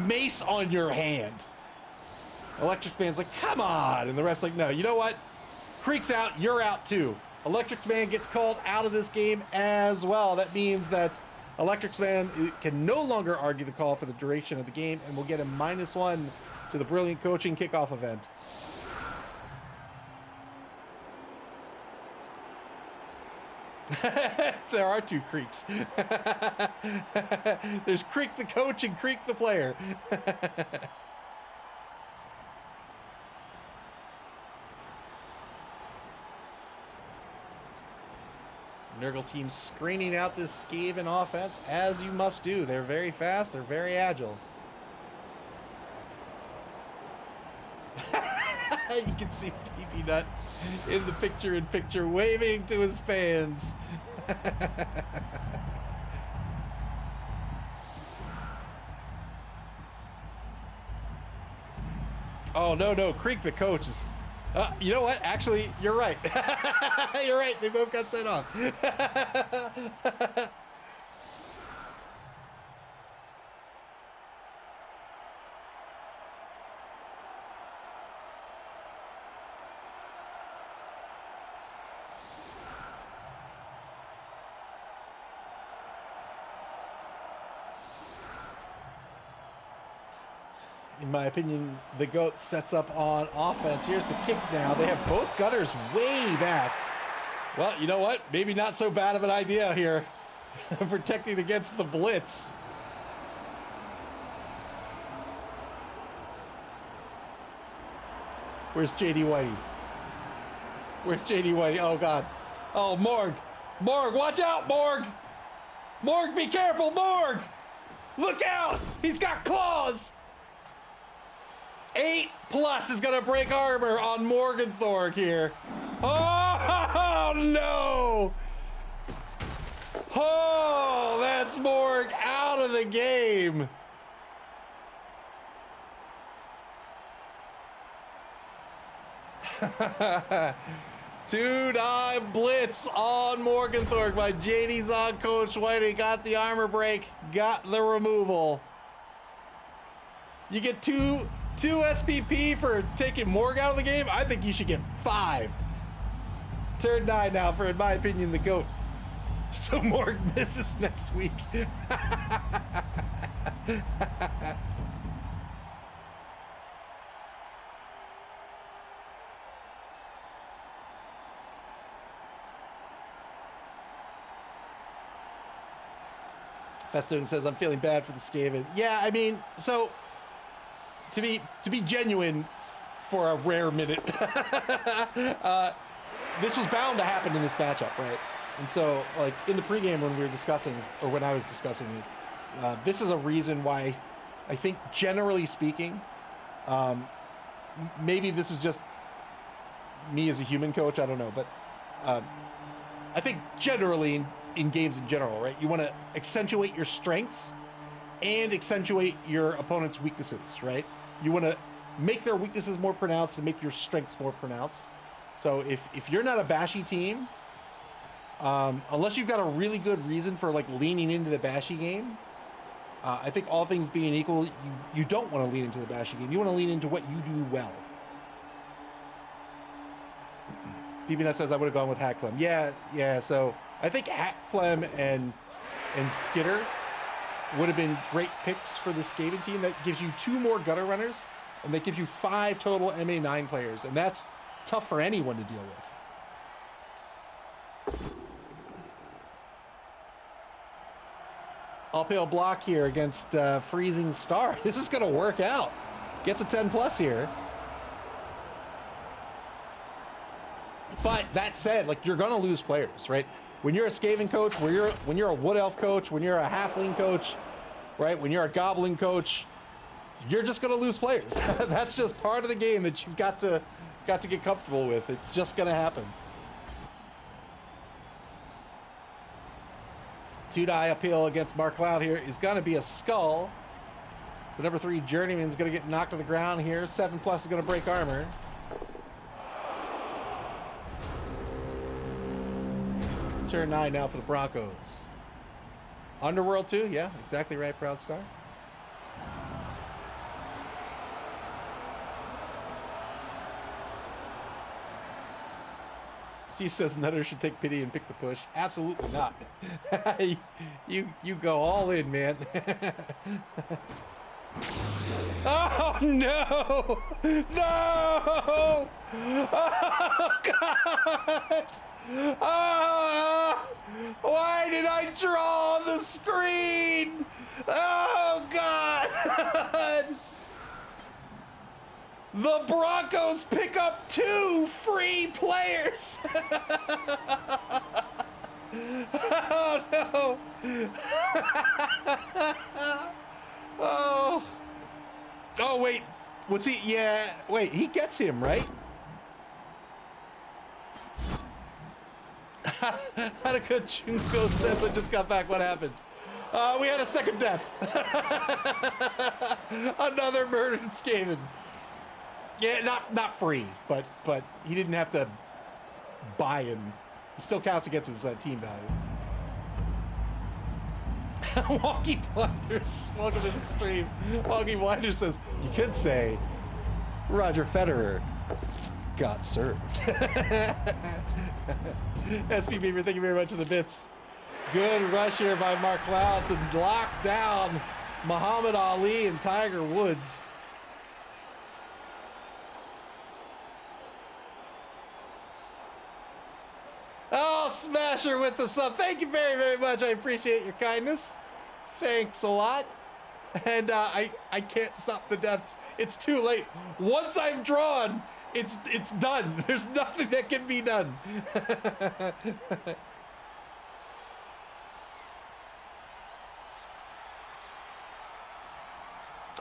mace on your hand. Electric Man's like, come on. And the ref's like, no, you know what? Creek's out, you're out too. Electric Man gets called out of this game as well. That means that Electric Man can no longer argue the call for the duration of the game and will get a -1 to the brilliant coaching kickoff event. There are two Creeks. There's Creek the coach and Creek the player. Nurgle team screening out this Skaven offense, as you must do. They're very fast, they're very agile. You can see PP Nut in the picture-in-picture waving to his fans. Oh, no, Creek the coach is... you know what? Actually, you're right. You're right. They both got sent off. In my opinion, the GOAT sets up on offense. Here's the kick now. They have both gutters way back. Well, you know what? Maybe not so bad of an idea here. Protecting against the blitz. Where's JD Whitey? Where's JD Whitey? Oh, God. Oh, Morg. Morg, watch out, Morg. Morg, be careful, Morg. Look out! He's got claws! 8+ is gonna break armor on Morgenthorg here. Oh no! Oh, that's Morg out of the game. Two-die blitz on Morgenthorg by JD's on Coach Whitey. Got the armor break, got the removal. You get two SPP for taking Morg out of the game. I think you should get 5. Turn 9 now for, in my opinion, the GOAT. So Morg misses next week. Festoon says, I'm feeling bad for the Skaven. Yeah, I mean, so to be genuine for a rare minute, this was bound to happen in this matchup, right? And so, like, in the pregame when we were discussing, or when I was discussing it, this is a reason why I think, generally speaking, maybe this is just me as a human coach, I don't know, but I think generally in games in general, right, you want to accentuate your strengths and accentuate your opponent's weaknesses, right? You want to make their weaknesses more pronounced and make your strengths more pronounced. So if you're not a bashy team, unless you've got a really good reason for like leaning into the bashy game, I think all things being equal, you don't want to lean into the bashy game. You want to lean into what you do well. BBNet says I would have gone with Hackflem. Yeah. So I think Hackflem and Skitter would have been great picks for the Skaven team. That gives you 2 more gutter runners, and that gives you 5 total MA9 players, and that's tough for anyone to deal with. Uphill block here against Freezing Star. This is going to work out. Gets a 10+ here. But that said, like, you're going to lose players, right? When you're a Skaven coach, when you're a Wood Elf coach, when you're a Halfling coach, right? When you're a Goblin coach, you're just going to lose players. That's just part of the game that you've got to get comfortable with. It's just going to happen. 2-die uphill against Mark Cloud here is going to be a skull. The number 3 Journeyman's going to get knocked to the ground here. 7+ is going to break armor. Turn 9 now for the Broncos. Underworld 2, yeah, exactly right, Proud Star. C says Nutter should take pity and pick the push. Absolutely not. you go all in, man. Oh no! No! Oh God! Oh, why did I draw on the screen? Oh God! The Broncos pick up 2 free players. Oh no! Oh wait, was he? Yeah, wait, he gets him right. Hanukkah Junko says, I just got back. What happened? We had a second death. Another murdered Skaven. Yeah, not free, but he didn't have to buy him. He still counts against his team value. Wonky Blinders, welcome to the stream. Wonky Blinders says, you could say Roger Federer got served. SP Beaver, thank you very much for the bits. Good rush here by Mark Cloud to lock down Muhammad Ali and Tiger Woods. Oh, Smasher with the sub. Thank you very, very much. I appreciate your kindness. Thanks a lot. And I can't stop the deaths. It's too late. Once I've drawn, it's done. There's nothing that can be done.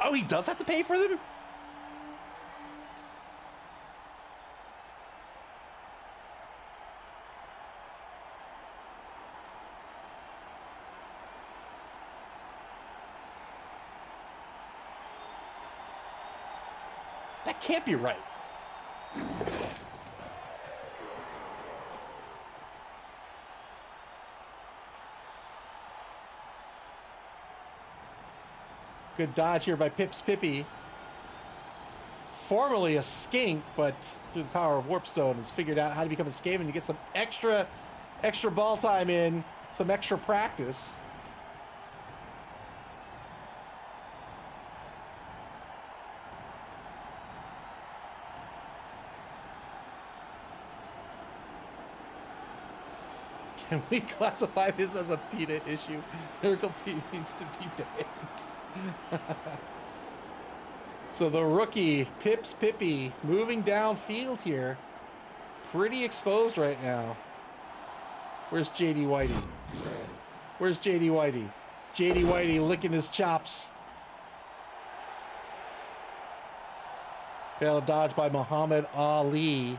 Oh, he does have to pay for them? That can't be right. Good dodge here by Pips Pippi. Formerly a skink, but through the power of Warpstone has figured out how to become a Skaven to get some extra ball time in, some extra practice. Can we classify this as a PETA issue? Miracle Team needs to be banned. So the rookie, Pips Pippi, moving downfield here. Pretty exposed right now. Where's JD Whitey? Where's JD Whitey? JD Whitey licking his chops. Failed dodge by Muhammad Ali.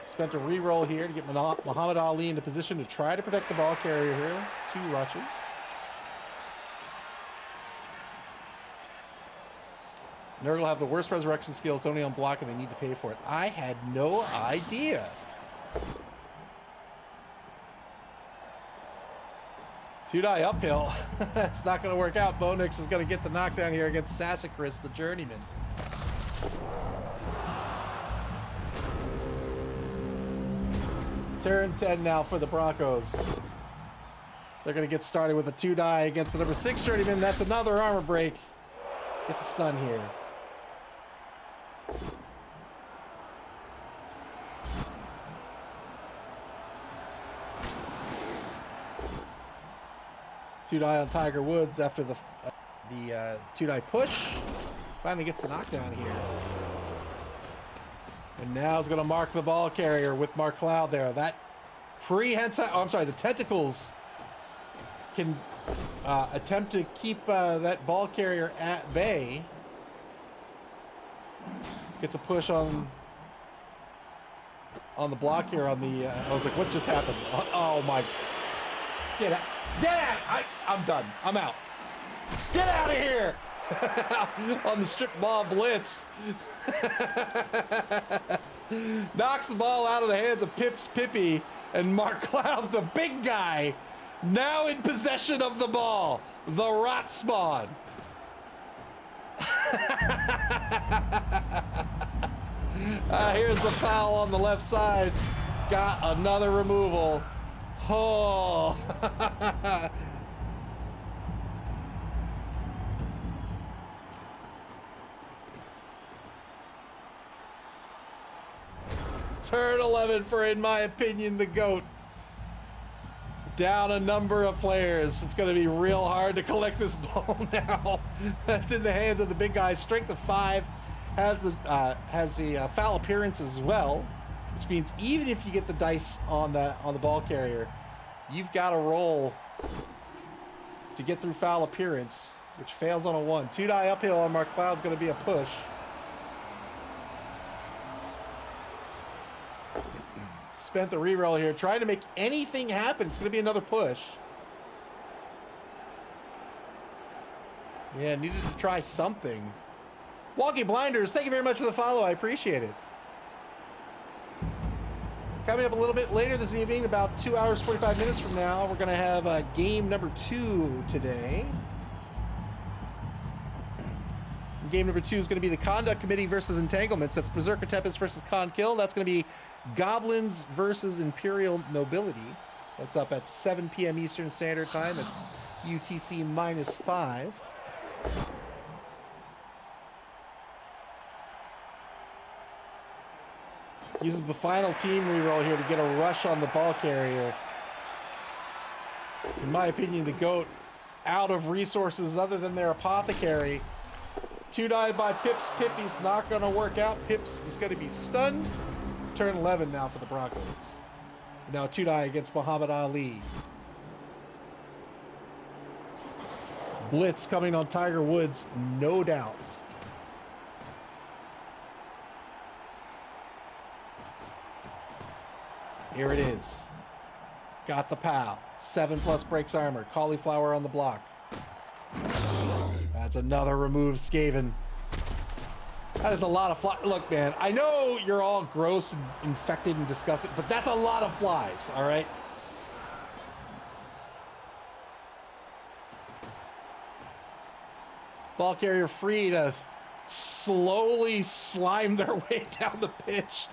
Spent a reroll here to get Muhammad Ali into position to try to protect the ball carrier here. 2 rushes. Nurgle will have the worst resurrection skill. It's only on block and they need to pay for it. I had no idea. Two-die uphill. That's not going to work out. Bonix is going to get the knockdown here against Sassacris, the journeyman. Turn 10 now for the Broncos. They're going to get started with a 2-die against the number 6 journeyman. That's another armor break. Gets a stun here. Two-die on Tiger Woods after the 2-die push. Finally gets the knockdown here. And now is going to mark the ball carrier with Mark Cloud there. That prehensile, oh, I'm sorry, the tentacles can attempt to keep that ball carrier at bay. Gets a push on the block here on the, I was like, what just happened? Oh my, get out, I'm done, I'm out. Get out of here! On the strip ball blitz. Knocks the ball out of the hands of Pips Pippi, and Mark Cloud, the big guy, now in possession of the ball. The rot spawn. Here's the foul on the left side. Got another removal. Oh. Turn 11 for, in my opinion, the GOAT. Down a number of players. It's going to be real hard to collect this ball now. That's in the hands of the big guy. Strength of 5, has the foul appearance as well, which means even if you get the dice on the ball carrier, you've got to roll to get through foul appearance, which fails on a 1. 2-die uphill on Mark Cloud's going to be a push. Spent the reroll here, trying to make anything happen. It's going to be another push. Yeah, needed to try something. Walkie Blinders, thank you very much for the follow. I appreciate it. Coming up a little bit later this evening, about 2 hours, 45 minutes from now, we're going to have game number 2 today. Game number 2 is going to be the Conduct Committee versus Entanglements. That's Berserker Tempest versus Con Kill. That's going to be Goblins versus Imperial Nobility. That's up at 7 p.m. Eastern Standard Time. It's UTC -5. Uses the final team reroll here to get a rush on the ball carrier. In my opinion, the GOAT out of resources other than their apothecary. 2-die by Pips Pippi's not going to work out. Pips is going to be stunned. Turn 11 now for the Broncos. Now 2-die against Muhammad Ali. blitz coming on Tiger Woods, no doubt. Here it is. Got the POW. 7+ breaks armor. Cauliflower on the block. That's another remove Skaven. That is a lot of flies. Look, man, I know you're all gross and infected and disgusted, but that's a lot of flies, all right? Ball carrier free to slowly slime their way down the pitch.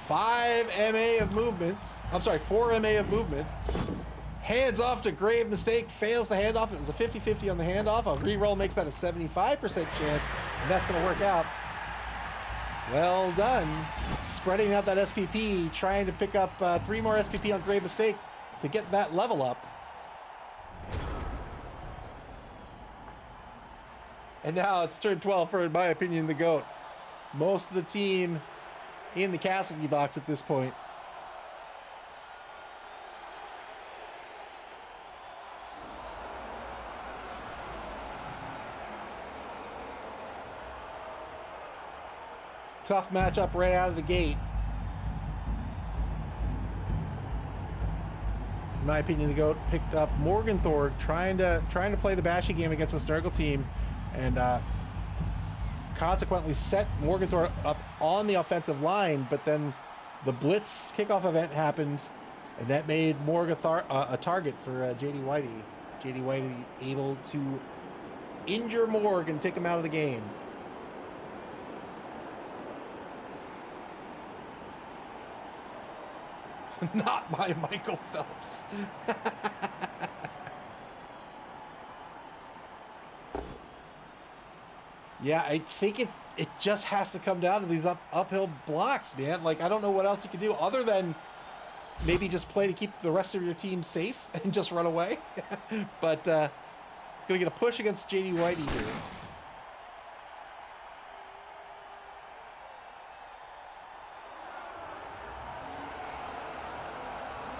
5 MA of movement. I'm sorry, 4 MA of movement. Hands off to grave mistake, fails the handoff. It was a 50-50 on the handoff. A reroll makes that a 75% chance, and that's going to work out. Well done. Spreading out that SPP, trying to pick up 3 more SPP on grave mistake to get that level up. And now it's turn 12 for, in my opinion, the GOAT. Most of the team in the casualty box at this point. Tough matchup right out of the gate. In my opinion, the GOAT picked up Morgenthorpe, trying to play the bashy game against the Snurgle team, and consequently set Morgenthorpe up on the offensive line, but then the blitz kickoff event happened, and that made Morgenthorpe a target for JD Whitey. JD Whitey able to injure Morg and take him out of the game. Not my Michael Phelps. Yeah, I think it just has to come down to these uphill blocks, man. Like, I don't know what else you can do other than maybe just play to keep the rest of your team safe and just run away. But it's going to get a push against JD Whitey here.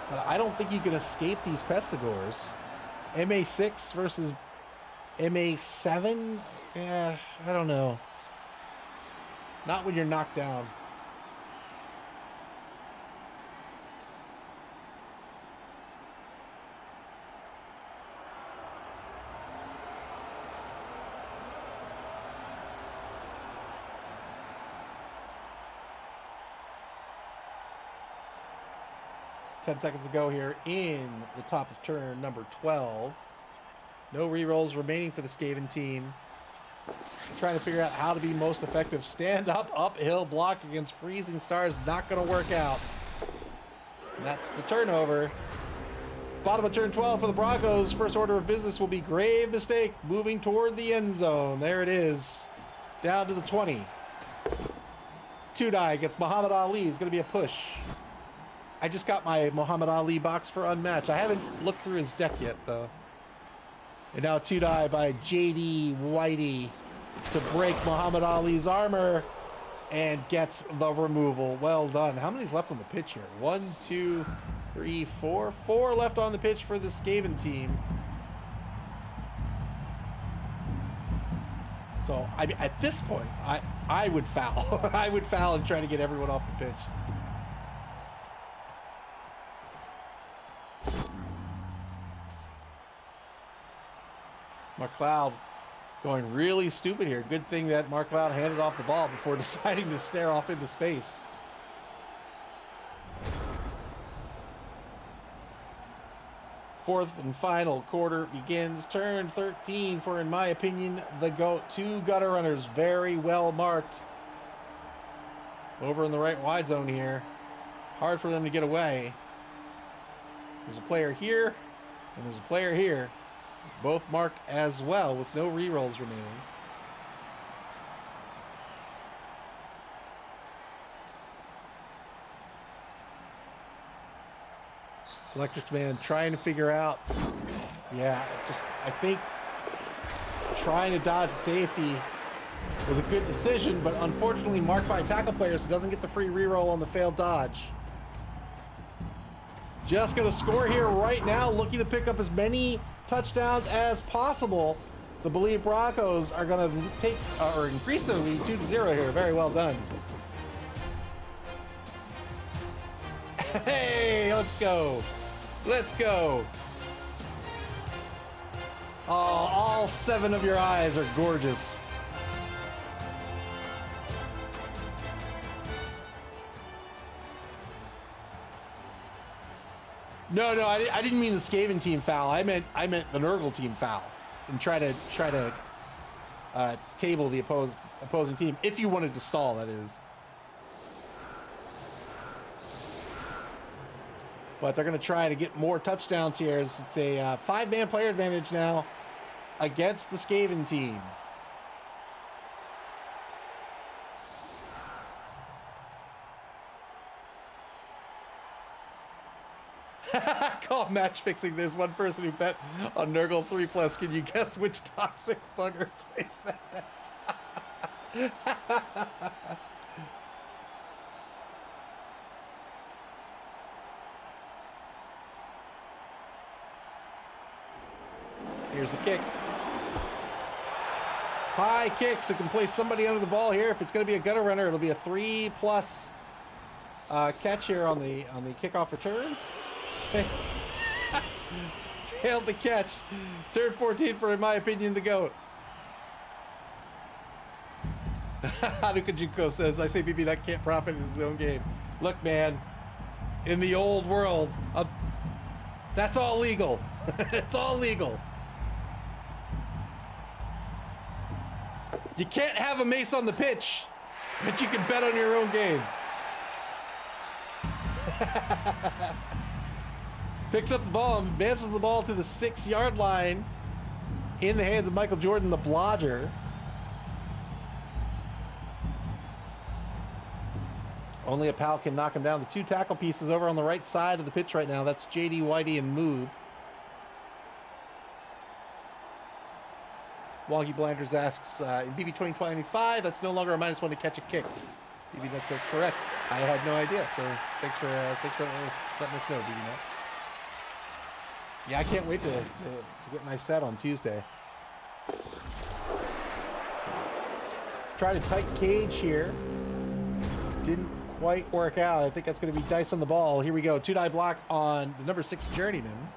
But I don't think you can escape these Pestigors. MA6 versus MA7? Yeah, I don't know. Not when you're knocked down. Ten seconds to go here in the top of turn number 12. No rerolls remaining for the Skaven team. Trying to figure out how to be most effective. Stand up, uphill block against Freezing Stars. Not going to work out. And that's the turnover. Bottom of turn 12 for the Broncos. First order of business will be grave mistake. Moving toward the end zone. There it is. Down to the 20. Tudai gets Muhammad Ali. It's going to be a push. I just got my Muhammad Ali box for Unmatched. I haven't looked through his deck yet, though. And now 2-die by JD Whitey to break Muhammad Ali's armor and gets the removal. Well done. How many's left on the pitch here? 1, 2, 3, 4. 4 left on the pitch for the Skaven team. So, I mean, at this point, I would foul. I would foul and try to get everyone off the pitch. McLeod going really stupid here. Good thing that McLeod handed off the ball before deciding to stare off into space. Fourth and final quarter begins. Turn 13 for, in my opinion, the GOAT. 2 gutter runners, very well marked. Over in the right wide zone here. Hard for them to get away. There's a player here, and there's a player here. Both marked as well with no rerolls remaining. Electric Man trying to figure out. Yeah, just I think trying to dodge safety was a good decision, but unfortunately marked by tackle players, so doesn't get the free reroll on the failed dodge. Just gonna score here right now, looking to pick up as many touchdowns as possible. The BoLieve Broncos are gonna take or increase their lead 2-0 here. Very well done. Hey, let's go. Let's go. Oh, all 7 of your eyes are gorgeous. No, I didn't mean the Skaven team foul. I meant the Nurgle team foul, and try to table the opposing team if you wanted to stall. That is. But they're going to try to get more touchdowns here. It's a 5-man player advantage now against the Skaven team. Call match fixing. There's one person who bet on Nurgle 3+. Can you guess which toxic bugger placed that bet? Here's the kick. High kick, so can place somebody under the ball here. If it's going to be a gutter runner, it'll be a 3+ catch here on the kickoff return. Failed the catch. Turn 14 for, in my opinion, the GOAT. Hanukajuko says, I say BB Nut can't profit in his own game. Look, man, in the old world, that's all legal. It's all legal. You can't have a mace on the pitch, but you can bet on your own games. Picks up the ball and advances the ball to the 6-yard line in the hands of Michael Jordan, the blodger. Only a pal can knock him down. The 2 tackle pieces over on the right side of the pitch right now. That's JD, Whitey, and Moob. Wonky Blinders asks, in BB 2025, that's no longer a -1 to catch a kick. BB Nut says correct. I had no idea, so thanks for letting us know, BB Nut. Yeah, I can't wait to get my set on Tuesday. Tried a tight cage here. Didn't quite work out. I think that's going to be dice on the ball. Here we go. 2-die block on the number 6 Journeyman.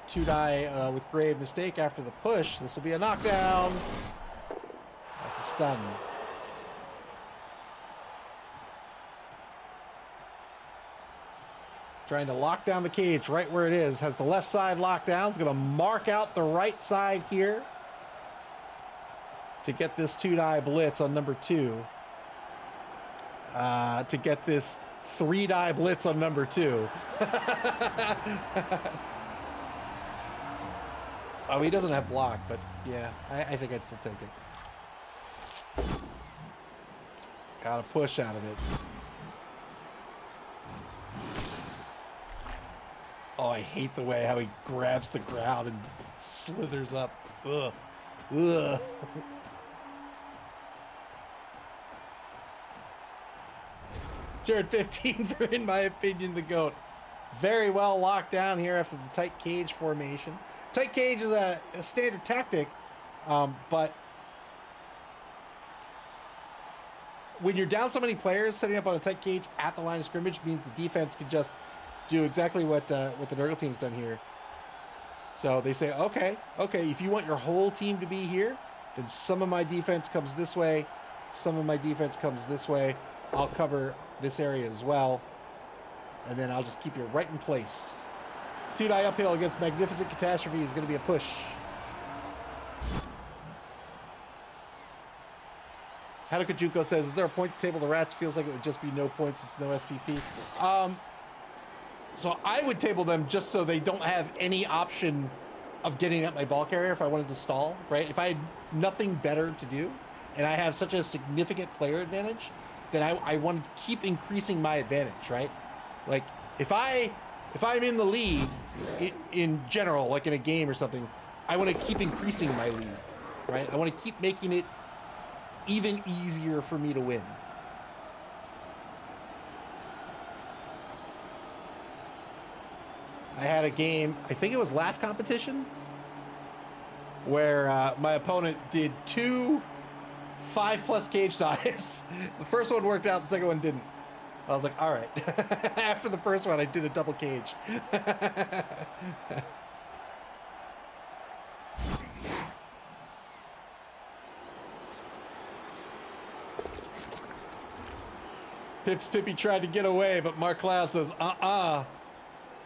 Two-die with grave mistake after the push. This will be a knockdown. That's a stun. Trying to lock down the cage right where it is. Has the left side locked down. It's going to mark out the right side here to get this 2-die blitz on number 2. To get this 3-die blitz on number 2. Oh, he doesn't have block, but yeah, I think I'd still take it. Got a push out of it. Oh, I hate the way how he grabs the ground and slithers up. Ugh. Ugh. Turn 15 for, in my opinion, the GOAT. Very well locked down here after the tight cage formation. Tight cage is a standard tactic, but when you're down so many players, setting up on a tight cage at the line of scrimmage means the defense can just do exactly what the Nurgle team's done here. So they say, okay, if you want your whole team to be here, then some of my defense comes this way, some of my defense comes this way. I'll cover this area as well, and then I'll just keep you right in place. 2-die uphill against Magnificent Catastrophe is going to be a push. Hanukajuko says, is there a point to table the rats? Feels like it would just be no points. It's no SPP. So I would table them just so they don't have any option of getting at my ball carrier if I wanted to stall, right? If I had nothing better to do and I have such a significant player advantage, then I want to keep increasing my advantage, right? Like if I'm in the lead in general, like in a game or something, I want to keep increasing my lead, right? I want to keep making it even easier for me to win. I had a game, I think it was last competition, where my opponent did 2 5+ cage dives. The first one worked out, the second one didn't. I was like, all right. After the first one, I did a double cage. Pips Pippy tried to get away, but Mark Cloud says,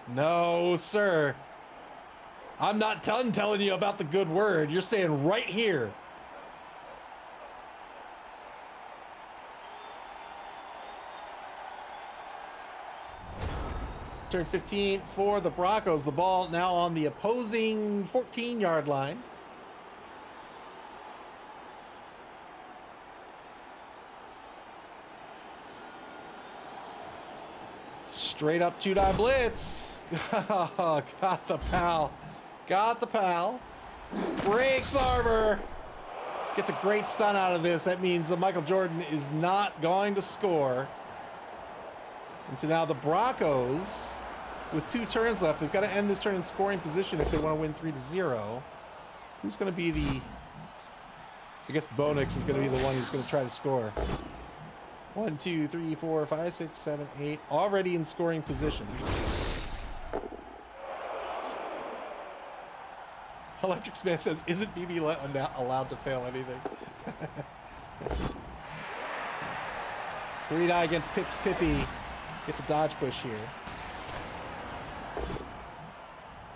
no, sir. I'm not done telling you about the good word. You're staying right here. Turn 15 for the Broncos. The ball now on the opposing 14-yard line. Straight up 2-die blitz. Got the pal. Got the pal. Breaks armor. Gets a great stun out of this. That means Michael Jordan is not going to score. And so now the Broncos, with 2 turns left, they've got to end this turn in scoring position if they want to win 3-0. Who's going to be the... I guess Bonix is going to be the one who's going to try to score. 1, 2, 3, 4, 5, 6, 7, 8. Already in scoring position. Electric Smith says, isn't BB allowed to fail anything? 3-die against Pips Pippy. Gets a dodge push here.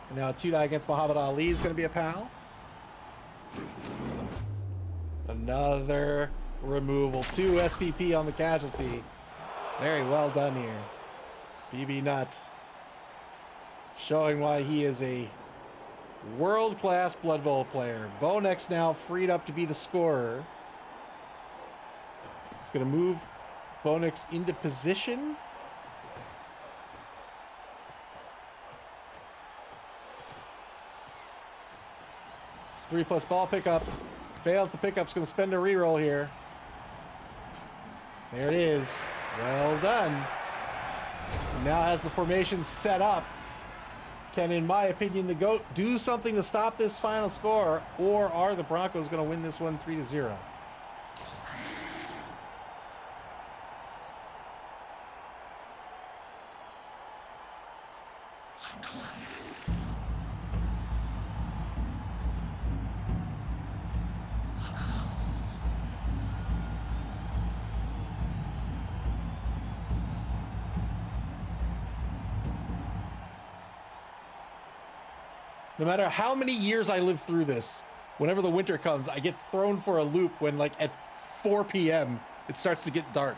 And now a 2-die against Muhammad Ali is going to be a pal. Another removal. 2 SPP on the casualty. Very well done here. BB Nut showing why he is a world-class Blood Bowl player. Bonex now freed up to be the scorer. It's going to move Bonex into position. +3 ball pickup. Fails the pickup's going to spend a reroll here. There it is. Well done. Now has the formation set up. Can, in my opinion, the GOAT do something to stop this final score, or are the Broncos going to win this one 3-0? No matter how many years I live through this, whenever the winter comes, I get thrown for a loop when, like, at 4 p.m. it starts to get dark.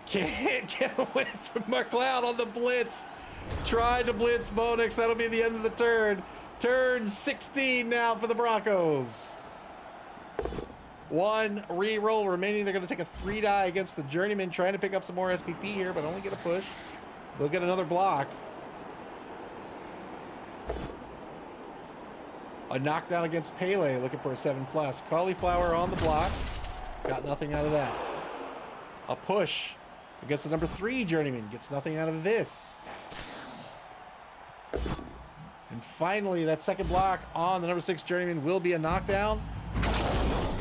Can't get away from McLeod on the blitz. Tried to blitz Bonix. That'll be the end of the turn. Turn 16 now for the Broncos. 1 re-roll remaining. They're going to take a 3-die against the Journeyman, trying to pick up some more SPP here, but only get a push. They'll get another block. A knockdown against Pele, looking for a 7+. Cauliflower on the block. Got nothing out of that. A push against the number 3 Journeyman. Gets nothing out of this. And finally, that second block on the number 6 Journeyman will be a knockdown.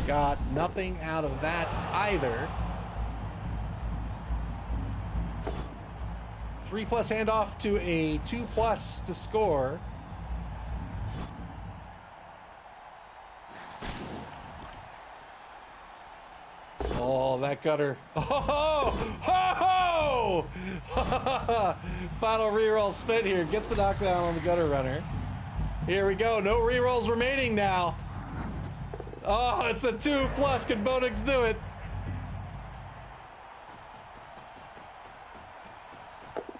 Got nothing out of that either. 3+ handoff to a 2+ to score. Oh, that gutter. Oh, ho, ho! Final reroll spent here. Gets the knockdown on the gutter runner. Here we go. No rerolls remaining now. Oh, it's a 2+. Can Bonix do it?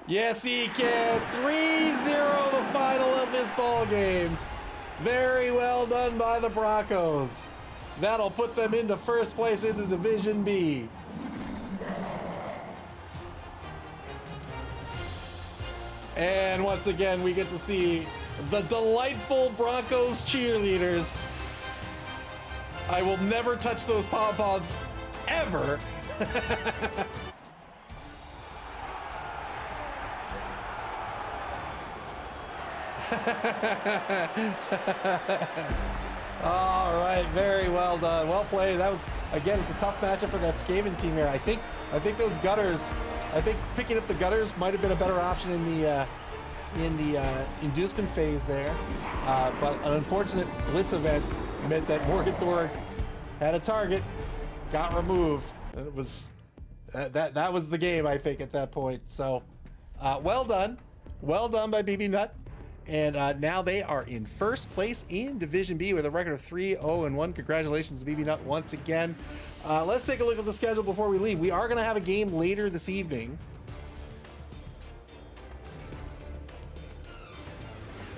Yes, he can. 3-0 the final of this ball game. Very well done by the Broncos. That'll put them into first place into Division B. And once again, we get to see the delightful Broncos cheerleaders. I will never touch those pom-poms, ever. All right, very well done. Well played. That was, again, it's a tough matchup for that Skaven team here. I think those gutters, I think picking up the gutters might have been a better option in the inducement phase there. But an unfortunate blitz event meant that Morgenthau had a target, got removed. And it was that was the game, I think, at that point. So well done by BB Nut. And now they are in first place in Division B with a record of 3-0-1. Congratulations to BB Nut once again. Let's take a look at the schedule before we leave. We are going to have a game later this evening.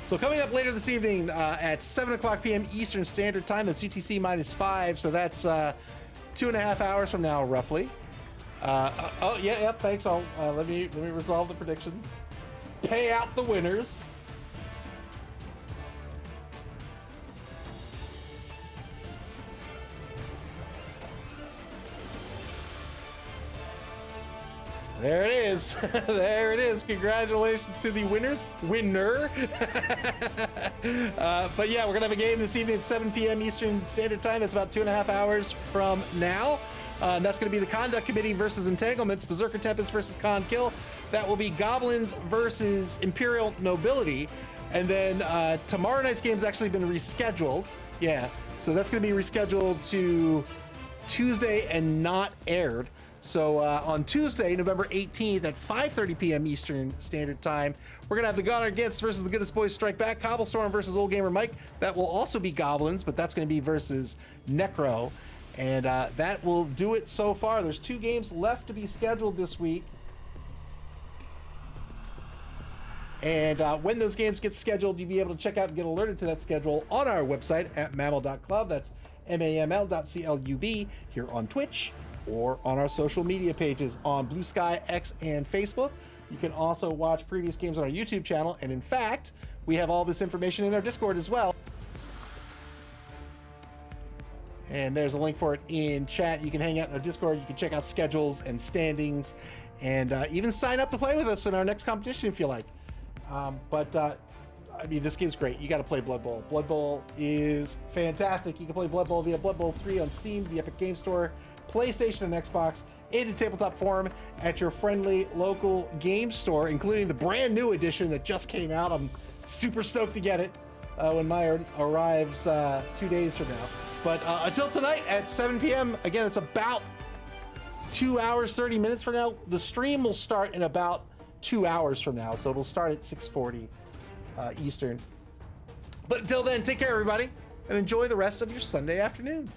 So coming up later this evening at 7 o'clock p.m. Eastern Standard Time, that's UTC -5, so that's 2.5 hours from now, roughly. Thanks. Let me resolve the predictions. Pay out the winners. There it is. There it is. Congratulations to the winners. Winner. But yeah, we're going to have a game this evening at 7 p.m. Eastern Standard Time. That's about 2.5 hours from now. And that's going to be the Conduct Committee versus Entanglements, Berserker Tempest versus Con Kill. That will be Goblins versus Imperial Nobility. And then tomorrow night's game's actually been rescheduled. Yeah, so that's going to be rescheduled to Tuesday and not aired. So on Tuesday, November 18th at 5:30 p.m. Eastern Standard Time, we're going to have the Gunnar Gets versus the Goodest Boys Strike Back, Cobblestorm versus Old Gamer Mike. That will also be Goblins, but that's going to be versus Necro. And that will do it so far. There's 2 games left to be scheduled this week. And when those games get scheduled, you'll be able to check out and get alerted to that schedule on our website at maml.club. That's maml.club here on Twitch, or on our social media pages on Blue Sky, X, and Facebook. You can also watch previous games on our YouTube channel, and in fact, we have all this information in our Discord as well. And there's a link for it in chat. You can hang out in our Discord, you can check out schedules and standings, and even sign up to play with us in our next competition if you like. I mean, this game's great. You got to play Blood Bowl. Blood Bowl is fantastic. You can play Blood Bowl via Blood Bowl 3 on Steam, the Epic Game Store, PlayStation and Xbox, in a tabletop form at your friendly local game store, including the brand new edition that just came out. I'm super stoked to get it when mine arrives 2 days from now. But until tonight at 7 p.m., again, it's about 2 hours, 30 minutes from now. The stream will start in about 2 hours from now, so it'll start at 6:40 Eastern. But until then, take care, everybody, and enjoy the rest of your Sunday afternoon.